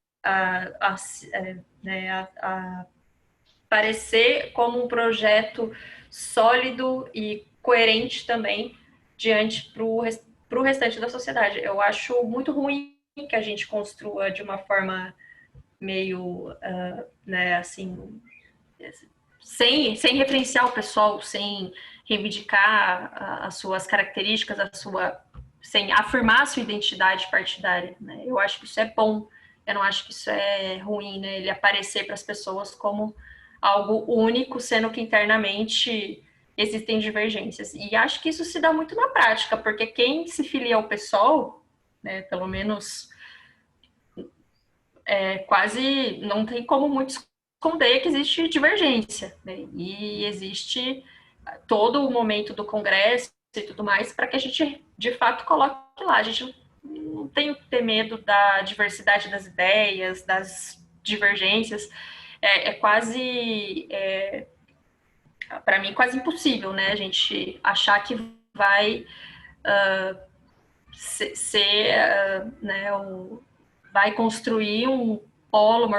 parecer como um projeto sólido e coerente também diante para o restante da sociedade. Eu acho muito ruim que a gente construa de uma forma meio, assim, sem referenciar o pessoal, sem reivindicar as suas características, sem afirmar a sua identidade partidária, né? Eu acho que isso é bom, eu não acho que isso é ruim, né? Ele aparecer para as pessoas como algo único, sendo que internamente existem divergências. E acho que isso se dá muito na prática, porque quem se filia ao PSOL, né, pelo menos quase não tem como muito esconder que existe divergência, né? E existe todo o momento do Congresso e tudo mais para que a gente, de fato, coloque lá. A gente não tem que ter medo da diversidade das ideias, das divergências. Para mim, quase impossível, né? A gente achar que vai vai construir um polo,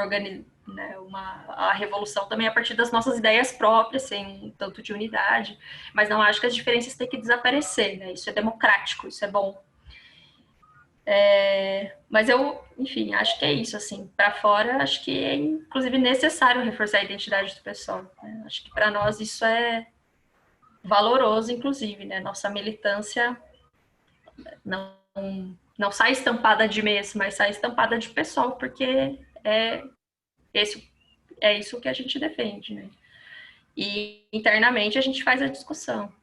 a revolução também a partir das nossas ideias próprias, sem um tanto de unidade, mas não acho que as diferenças têm que desaparecer, né? Isso é democrático, isso é bom. Mas eu, enfim, acho que é isso, assim, para fora, acho que é inclusive necessário reforçar a identidade do pessoal, né? Acho que para nós isso é valoroso, inclusive, né? Nossa militância não sai estampada de mês, mas sai estampada de pessoal, porque é isso que a gente defende, né? E internamente a gente faz a discussão.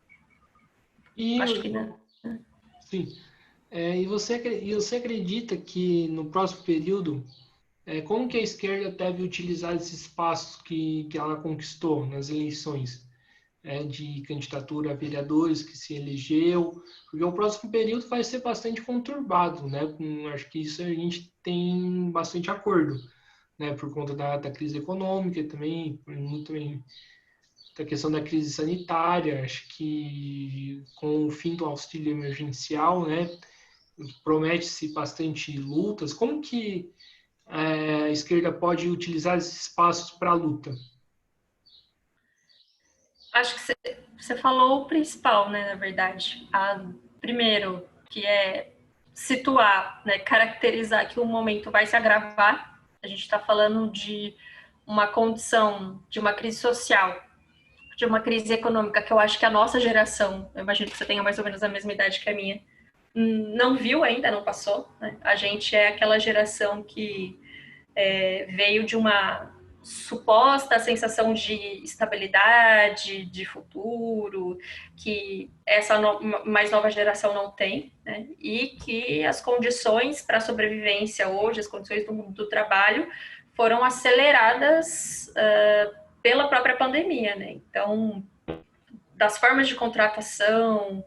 E, Acho que não. sim. E você acredita que no próximo período, como que a esquerda deve utilizar esses espaços que ela conquistou nas eleições? De candidatura a vereadores que se elegeu, porque o próximo período vai ser bastante conturbado, né? Acho que isso a gente tem bastante acordo, né? Por conta da crise econômica também, também da questão da crise sanitária. Acho que com o fim do auxílio emergencial, né? Promete-se bastante lutas. Como que a esquerda pode utilizar esses espaços para a luta? Acho que você falou o principal, né, na verdade. Primeiro, que é situar, né, caracterizar que o momento vai se agravar. A gente está falando de uma condição, de uma crise social, de uma crise econômica, que eu acho que a nossa geração, eu imagino que você tenha mais ou menos a mesma idade que a minha, não viu ainda, não passou, né? A gente é aquela geração que veio de uma suposta sensação de estabilidade, de futuro, que essa mais nova geração não tem, né? E que as condições para a sobrevivência hoje, as condições do mundo do trabalho, foram aceleradas pela própria pandemia, né? Então, das formas de contratação,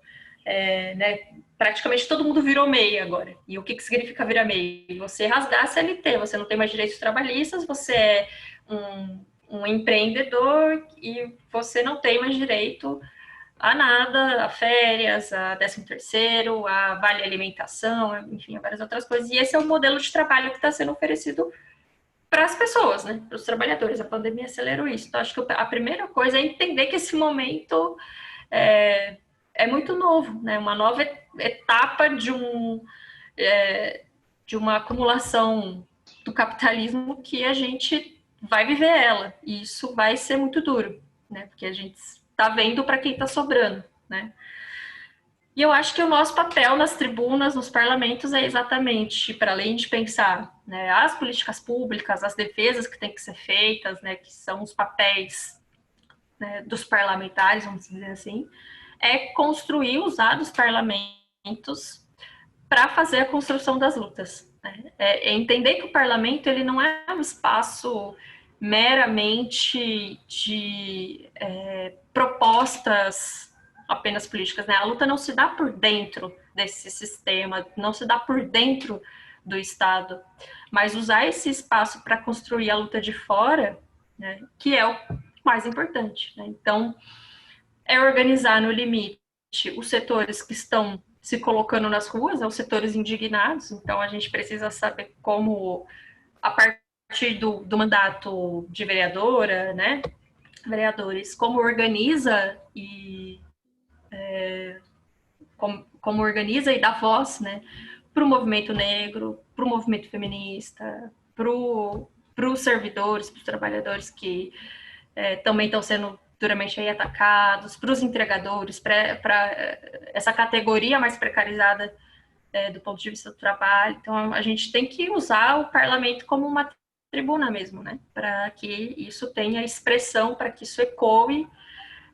né? Praticamente todo mundo virou MEI agora. E o que significa virar MEI? Você rasgar a CLT, você não tem mais direitos trabalhistas, você é um empreendedor e você não tem mais direito a nada, a férias, a 13º, a vale alimentação, enfim, a várias outras coisas. E esse é o modelo de trabalho que está sendo oferecido para as pessoas, né? Para os trabalhadores. A pandemia acelerou isso. Então, acho que a primeira coisa é entender que esse momento é muito novo, né? Uma nova etapa de uma acumulação do capitalismo que a gente vai viver ela. E isso vai ser muito duro, né? Porque a gente está vendo para quem está sobrando, né? E eu acho que o nosso papel nas tribunas, nos parlamentos, é exatamente, para além de pensar, né, as políticas públicas, as defesas que têm que ser feitas, né, que são os papéis, né, dos parlamentares, vamos dizer assim, é construir, usar os parlamentos para fazer a construção das lutas. Né? É entender que o parlamento ele não é um espaço meramente de propostas apenas políticas. Né? A luta não se dá por dentro desse sistema, não se dá por dentro do Estado, mas usar esse espaço para construir a luta de fora, né, que é mais importante, né? Então, é organizar no limite os setores que estão se colocando nas ruas, os setores indignados. Então, a gente precisa saber como, a partir do mandato de vereadora, né, vereadores, como organiza e como organiza e dá voz, né, para o movimento negro, para o movimento feminista, para os servidores, para os trabalhadores que também estão sendo duramente aí atacados, para os entregadores, para essa categoria mais precarizada do ponto de vista do trabalho. Então, a gente tem que usar o parlamento como uma tribuna mesmo, né? Para que isso tenha expressão, para que isso ecoe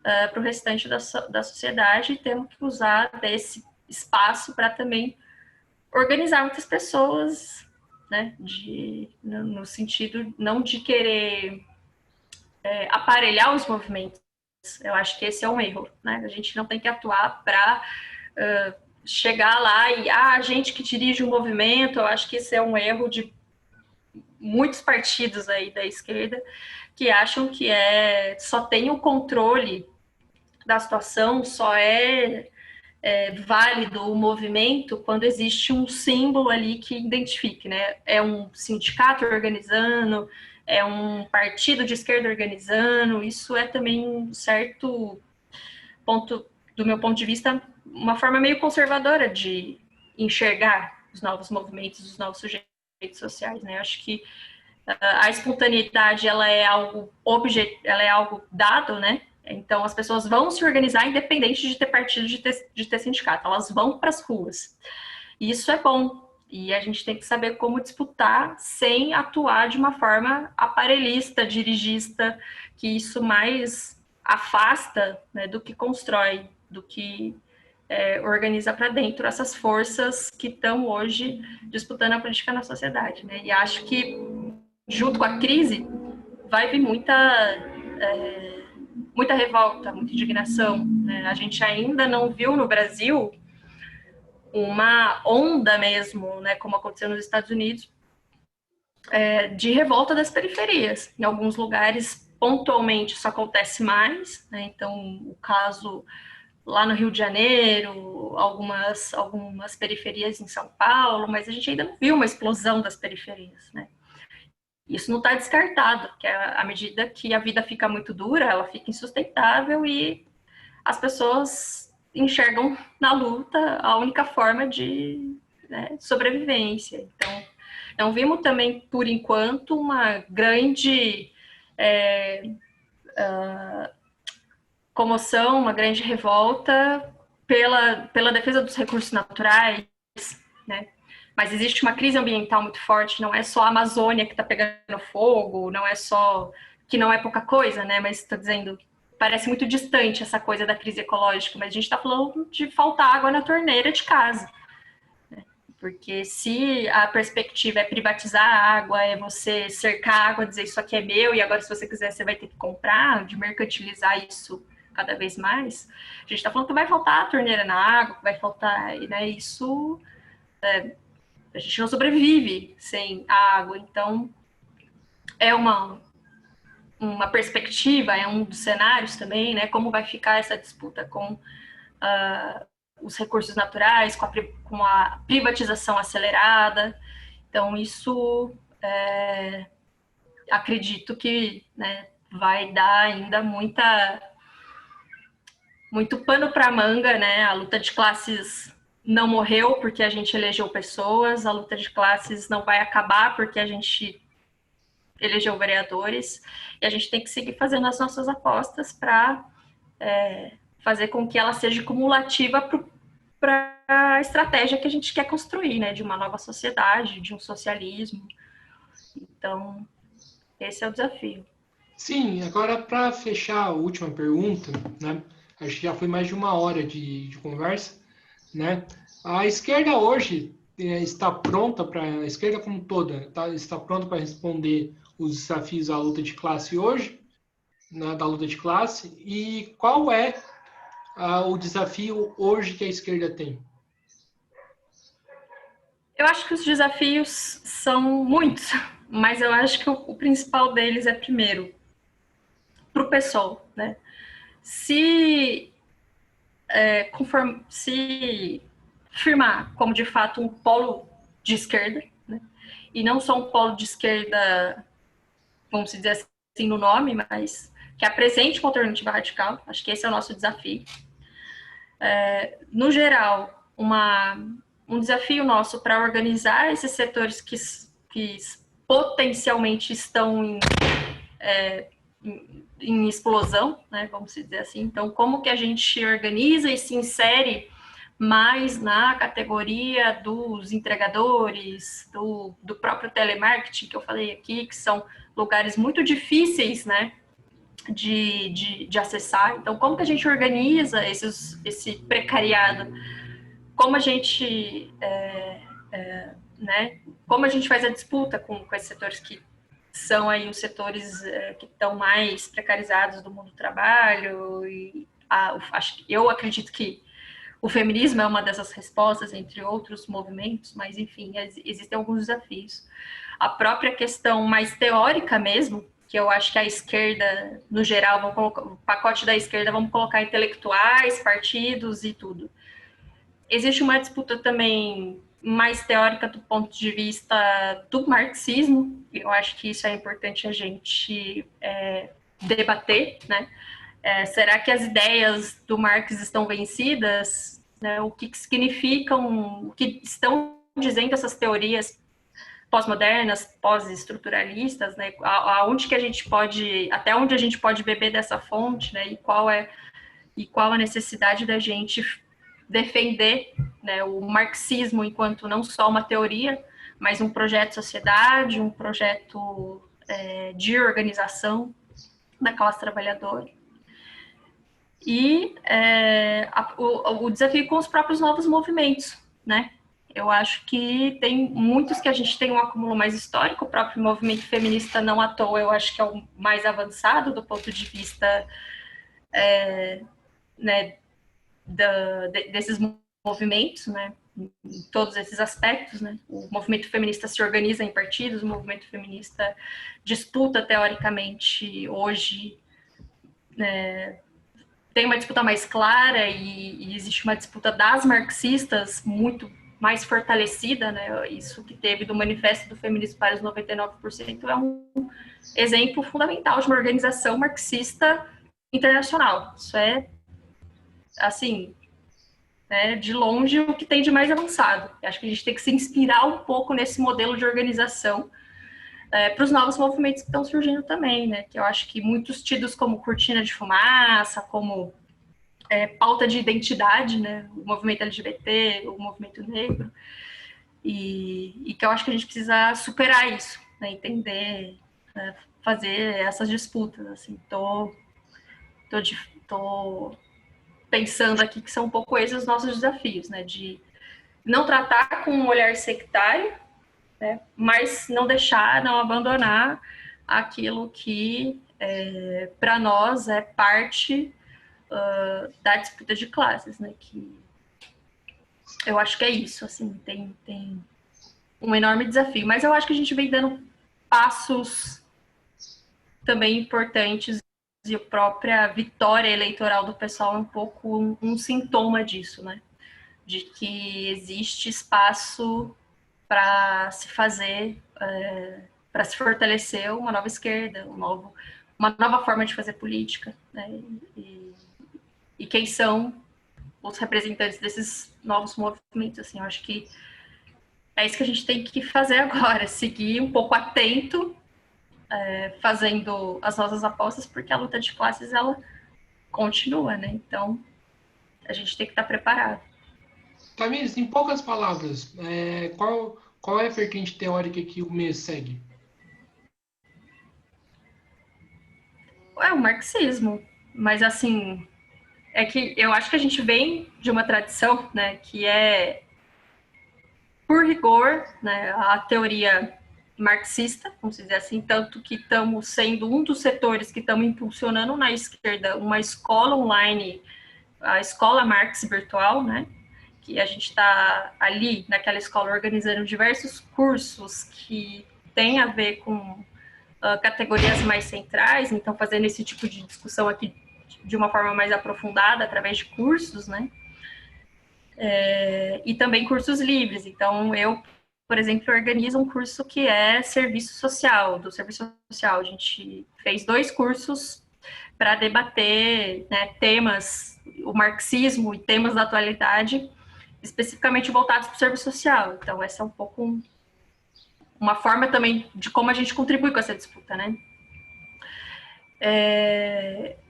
para o restante da sociedade, e temos que usar desse espaço para também organizar muitas pessoas, né? No sentido não de querer aparelhar os movimentos. Eu acho que esse é um erro, né? A gente não tem que atuar para chegar lá e a gente que dirige o movimento. Eu acho que esse é um erro de muitos partidos aí da esquerda que acham que só tem o controle da situação, só válido o movimento quando existe um símbolo ali que identifique, né? É um sindicato organizando, é um partido de esquerda organizando. Isso é também um certo ponto, do meu ponto de vista, uma forma meio conservadora de enxergar os novos movimentos, os novos sujeitos sociais, né? Eu acho que a espontaneidade, ela é algo dado, né? Então, as pessoas vão se organizar independente de ter partido, de ter sindicato. Elas vão para as ruas. E isso é bom. E a gente tem que saber como disputar sem atuar de uma forma aparelhista, dirigista, que isso mais afasta, né, do que constrói, do que organiza para dentro essas forças que estão hoje disputando a política na sociedade, né? E acho que, junto com a crise, vai vir muita revolta, muita indignação, né? A gente ainda não viu no Brasil uma onda mesmo, né, como aconteceu nos Estados Unidos, de revolta das periferias. Em alguns lugares, pontualmente, isso acontece mais, né? Então, o caso lá no Rio de Janeiro, algumas periferias em São Paulo, mas a gente ainda não viu uma explosão das periferias, né? Isso não está descartado, porque à medida que a vida fica muito dura, ela fica insustentável e as pessoas enxergam na luta a única forma de, né, sobrevivência. Então, não vimos também, por enquanto, uma grande comoção, uma grande revolta pela defesa dos recursos naturais, né? Mas existe uma crise ambiental muito forte, não é só a Amazônia que está pegando fogo, não é só, que não é pouca coisa, né? Mas estou dizendo, parece muito distante essa coisa da crise ecológica, mas a gente está falando de faltar água na torneira de casa. Né? Porque se a perspectiva é privatizar a água, é você cercar a água, dizer isso aqui é meu, e agora se você quiser você vai ter que comprar, de mercantilizar isso cada vez mais, a gente está falando que vai faltar a torneira na água, que vai faltar, né? Isso... a gente não sobrevive sem a água, então é uma perspectiva, é um dos cenários também, né? Como vai ficar essa disputa com os recursos naturais, com a privatização acelerada. Então, isso acredito que, né, vai dar ainda muito pano para manga, né? A luta de classes não morreu porque a gente elegeu pessoas, a luta de classes não vai acabar porque a gente elegeu vereadores, e a gente tem que seguir fazendo as nossas apostas para fazer com que ela seja cumulativa para a estratégia que a gente quer construir, né? De uma nova sociedade, de um socialismo. Então, esse é o desafio. Sim, agora para fechar a última pergunta, né? Acho que já foi mais de uma hora de conversa, né? A esquerda hoje está pronta para, a esquerda como toda, está pronta para responder os desafios da luta de classe hoje, né, da luta de classe, e qual é o desafio hoje que a esquerda tem? Eu acho que os desafios são muitos, mas eu acho que o principal deles é, primeiro, para o PSOL, né? Se firmar como de fato um polo de esquerda, né? E não só um polo de esquerda, vamos dizer assim no nome, mas que apresente uma alternativa radical. Acho que esse é o nosso desafio. No geral, um desafio nosso para organizar esses setores que potencialmente estão em explosão, né, vamos dizer assim. Então, como que a gente organiza e se insere mais na categoria dos entregadores, do próprio telemarketing que eu falei aqui, que são lugares muito difíceis, né, de acessar. Então, como que a gente organiza esse precariado? Como a gente, né, como a gente faz a disputa com esses setores que são aí os setores que estão mais precarizados do mundo do trabalho? E eu acredito que o feminismo é uma dessas respostas, entre outros movimentos, mas, enfim, existem alguns desafios. A própria questão mais teórica mesmo, que eu acho que a esquerda, no geral, o pacote da esquerda, vamos colocar intelectuais, partidos e tudo. Existe uma disputa também mais teórica do ponto de vista do marxismo. Eu acho que isso é importante a gente debater, né? Será que as ideias do Marx estão vencidas? Né? O que significam, o que estão dizendo essas teorias pós-modernas, pós-estruturalistas, né? Aonde que a gente pode, até onde a gente pode beber dessa fonte, né? E qual a necessidade da gente defender, né, o marxismo enquanto não só uma teoria, mas um projeto de sociedade, um projeto de organização da classe trabalhadora. E o desafio com os próprios novos movimentos, né? Eu acho que tem muitos que a gente tem um acúmulo mais histórico. O próprio movimento feminista, não à toa, eu acho que é o mais avançado do ponto de vista né, desses movimentos, né, em todos esses aspectos, né. O movimento feminista se organiza em partidos, o movimento feminista disputa teoricamente hoje, né, tem uma disputa mais clara e existe uma disputa das marxistas muito mais fortalecida, né. Isso que teve do Manifesto do Feminismo para os 99% é um exemplo fundamental de uma organização marxista internacional. Isso é, assim, né, de longe o que tem de mais avançado. Eu acho que a gente tem que se inspirar um pouco nesse modelo de organização para os novos movimentos que estão surgindo também, né? Que eu acho que muitos tidos como cortina de fumaça, como pauta de identidade, né? O movimento LGBT, o movimento negro, e que eu acho que a gente precisa superar isso, né? Entender, né? Fazer essas disputas. Assim, tô pensando aqui que são um pouco esses os nossos desafios, né? De não tratar com um olhar sectário, né? Mas não deixar, não abandonar aquilo que para nós é parte da disputa de classes, né? Que eu acho que é isso, assim, tem um enorme desafio, mas eu acho que a gente vem dando passos também importantes e a própria vitória eleitoral do pessoal é um pouco um sintoma disso, né? De que existe espaço para se fazer, para se fortalecer uma nova esquerda, uma nova forma de fazer política, né? E quem são os representantes desses novos movimentos, assim, eu acho que é isso que a gente tem que fazer agora, seguir um pouco atento, fazendo as nossas apostas, porque a luta de classes, ela continua, né? Então, a gente tem que estar preparado. Tamires, em poucas palavras, qual é a vertente teórica que o MES segue? É o marxismo, mas assim, é que eu acho que a gente vem de uma tradição, né, que é, por rigor, né, a teoria marxista, vamos dizer assim, tanto que estamos sendo um dos setores que estamos impulsionando na esquerda uma escola online, a escola Marx virtual, né, que a gente está ali naquela escola organizando diversos cursos que tem a ver com categorias mais centrais, então fazendo esse tipo de discussão aqui de uma forma mais aprofundada através de cursos, né? E também cursos livres. Então, eu, por exemplo, organizo um curso que é serviço social, do serviço social. A gente fez 2 cursos para debater, né, temas, o marxismo e temas da atualidade, especificamente voltados para o serviço social. Então, essa é um pouco uma forma também de como a gente contribui com essa disputa, né?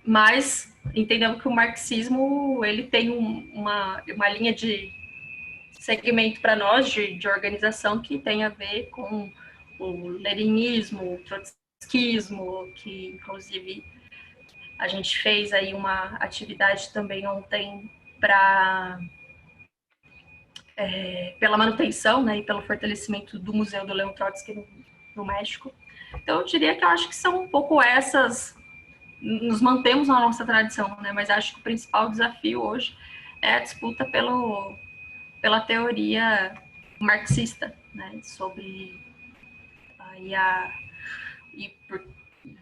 Mas entendemos que o marxismo ele tem uma linha de segmento para nós de organização que tem a ver com o leninismo, o trotskismo, que inclusive a gente fez aí uma atividade também ontem pela manutenção, né, e pelo fortalecimento do Museu do Leon Trotsky no México. Então, eu diria que eu acho que são um pouco essas, nos mantemos na nossa tradição, né, mas acho que o principal desafio hoje é a disputa pela teoria marxista, né, sobre aí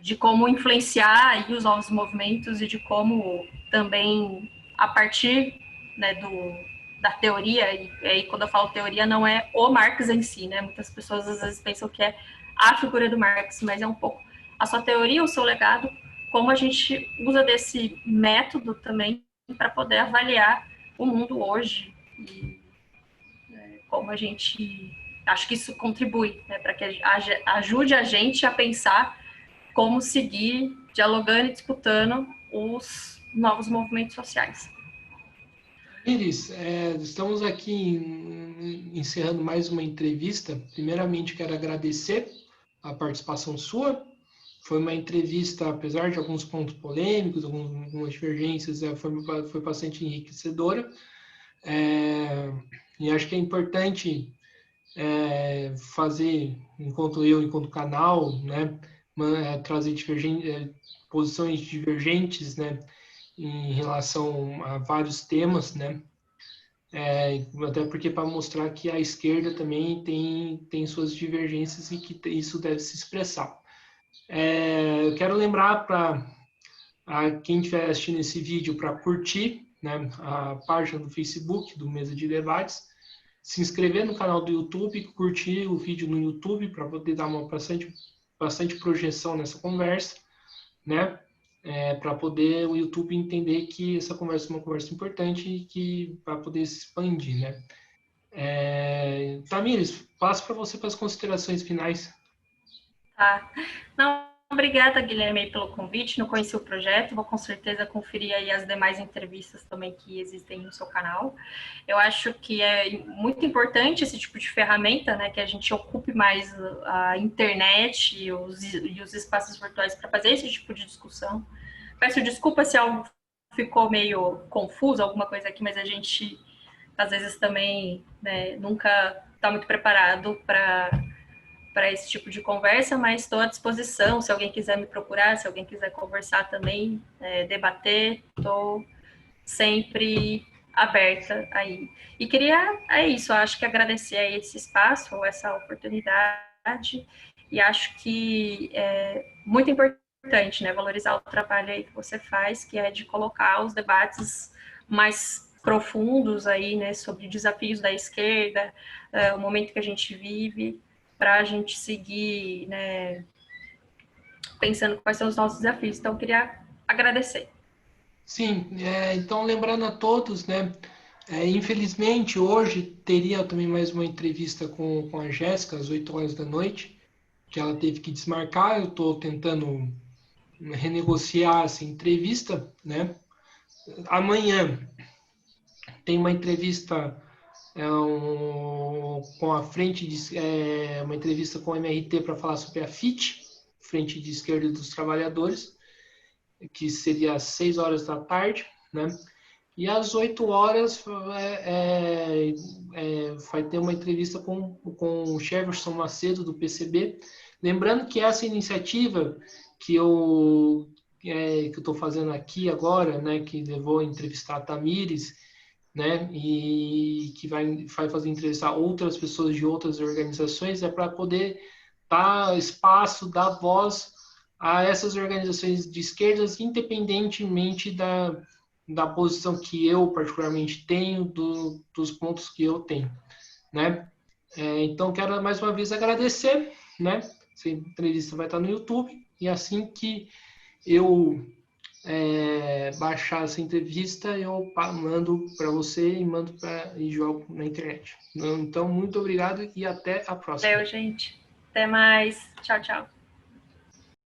de como influenciar aí os novos movimentos e de como também, a partir, né, da teoria, e aí quando eu falo teoria não é o Marx em si, né, muitas pessoas às vezes pensam que é a figura do Marx, mas é um pouco a sua teoria, o seu legado, como a gente usa desse método também para poder avaliar o mundo hoje e como a gente, acho que isso contribui, né, para que ajude a gente a pensar como seguir dialogando e disputando os novos movimentos sociais. Iris, estamos aqui encerrando mais uma entrevista. Primeiramente, quero agradecer a participação sua. Foi uma entrevista, apesar de alguns pontos polêmicos, algumas divergências, foi bastante enriquecedora. E acho que é importante fazer, enquanto canal, né, trazer posições divergentes, né, em relação a vários temas, né, até porque para mostrar que a esquerda também tem suas divergências e que isso deve se expressar. Eu quero lembrar para quem estiver assistindo esse vídeo para curtir, né, a página do Facebook do Mesa de Debates, se inscrever no canal do YouTube, curtir o vídeo no YouTube para poder dar uma bastante projeção nessa conversa, né? Para poder o YouTube entender que essa conversa é uma conversa importante e que para poder se expandir, né? Tamires, passo para você para as considerações finais. Tá. Não, obrigada, Guilherme, pelo convite. Não conheci o projeto, vou com certeza conferir aí as demais entrevistas também que existem no seu canal. Eu acho que é muito importante esse tipo de ferramenta, né, que a gente ocupe mais a internet e os espaços virtuais para fazer esse tipo de discussão. Peço desculpa se algo ficou meio confuso, alguma coisa aqui, mas a gente, às vezes, também, né, nunca está muito preparado para esse tipo de conversa, mas estou à disposição, se alguém quiser me procurar, se alguém quiser conversar também, debater, estou sempre aberta aí. E queria, isso, acho que agradecer aí esse espaço, essa oportunidade, e acho que é muito importante, né, valorizar o trabalho aí que você faz, que é de colocar os debates mais profundos aí, né, sobre desafios da esquerda, o momento que a gente vive, para a gente seguir, né, pensando quais são os nossos desafios. Então, eu queria agradecer. Sim, então lembrando a todos, né, infelizmente hoje teria também mais uma entrevista com a Jéssica às 8 horas da noite, que ela teve que desmarcar. Eu estou tentando renegociar essa entrevista, né? Amanhã tem uma entrevista com a frente de uma entrevista com a MRT para falar sobre a FIT, Frente de Esquerda dos Trabalhadores, que seria às 6 horas da tarde, né? E às 8 horas vai ter uma entrevista com o Jefferson Macedo, do PCB. Lembrando que essa iniciativa que eu estou fazendo aqui agora, né, que levou a entrevistar a Tamires, né, e que vai fazer entrevistar outras pessoas de outras organizações, é para poder dar espaço, dar voz a essas organizações de esquerdas, independentemente da posição que eu particularmente tenho, dos pontos que eu tenho, né? Então, quero mais uma vez agradecer, né? Essa entrevista vai estar no YouTube, e assim que eu baixar essa entrevista, eu mando para você e jogo na internet. Então, muito obrigado e até a próxima. Valeu, gente. Até mais. Tchau, tchau.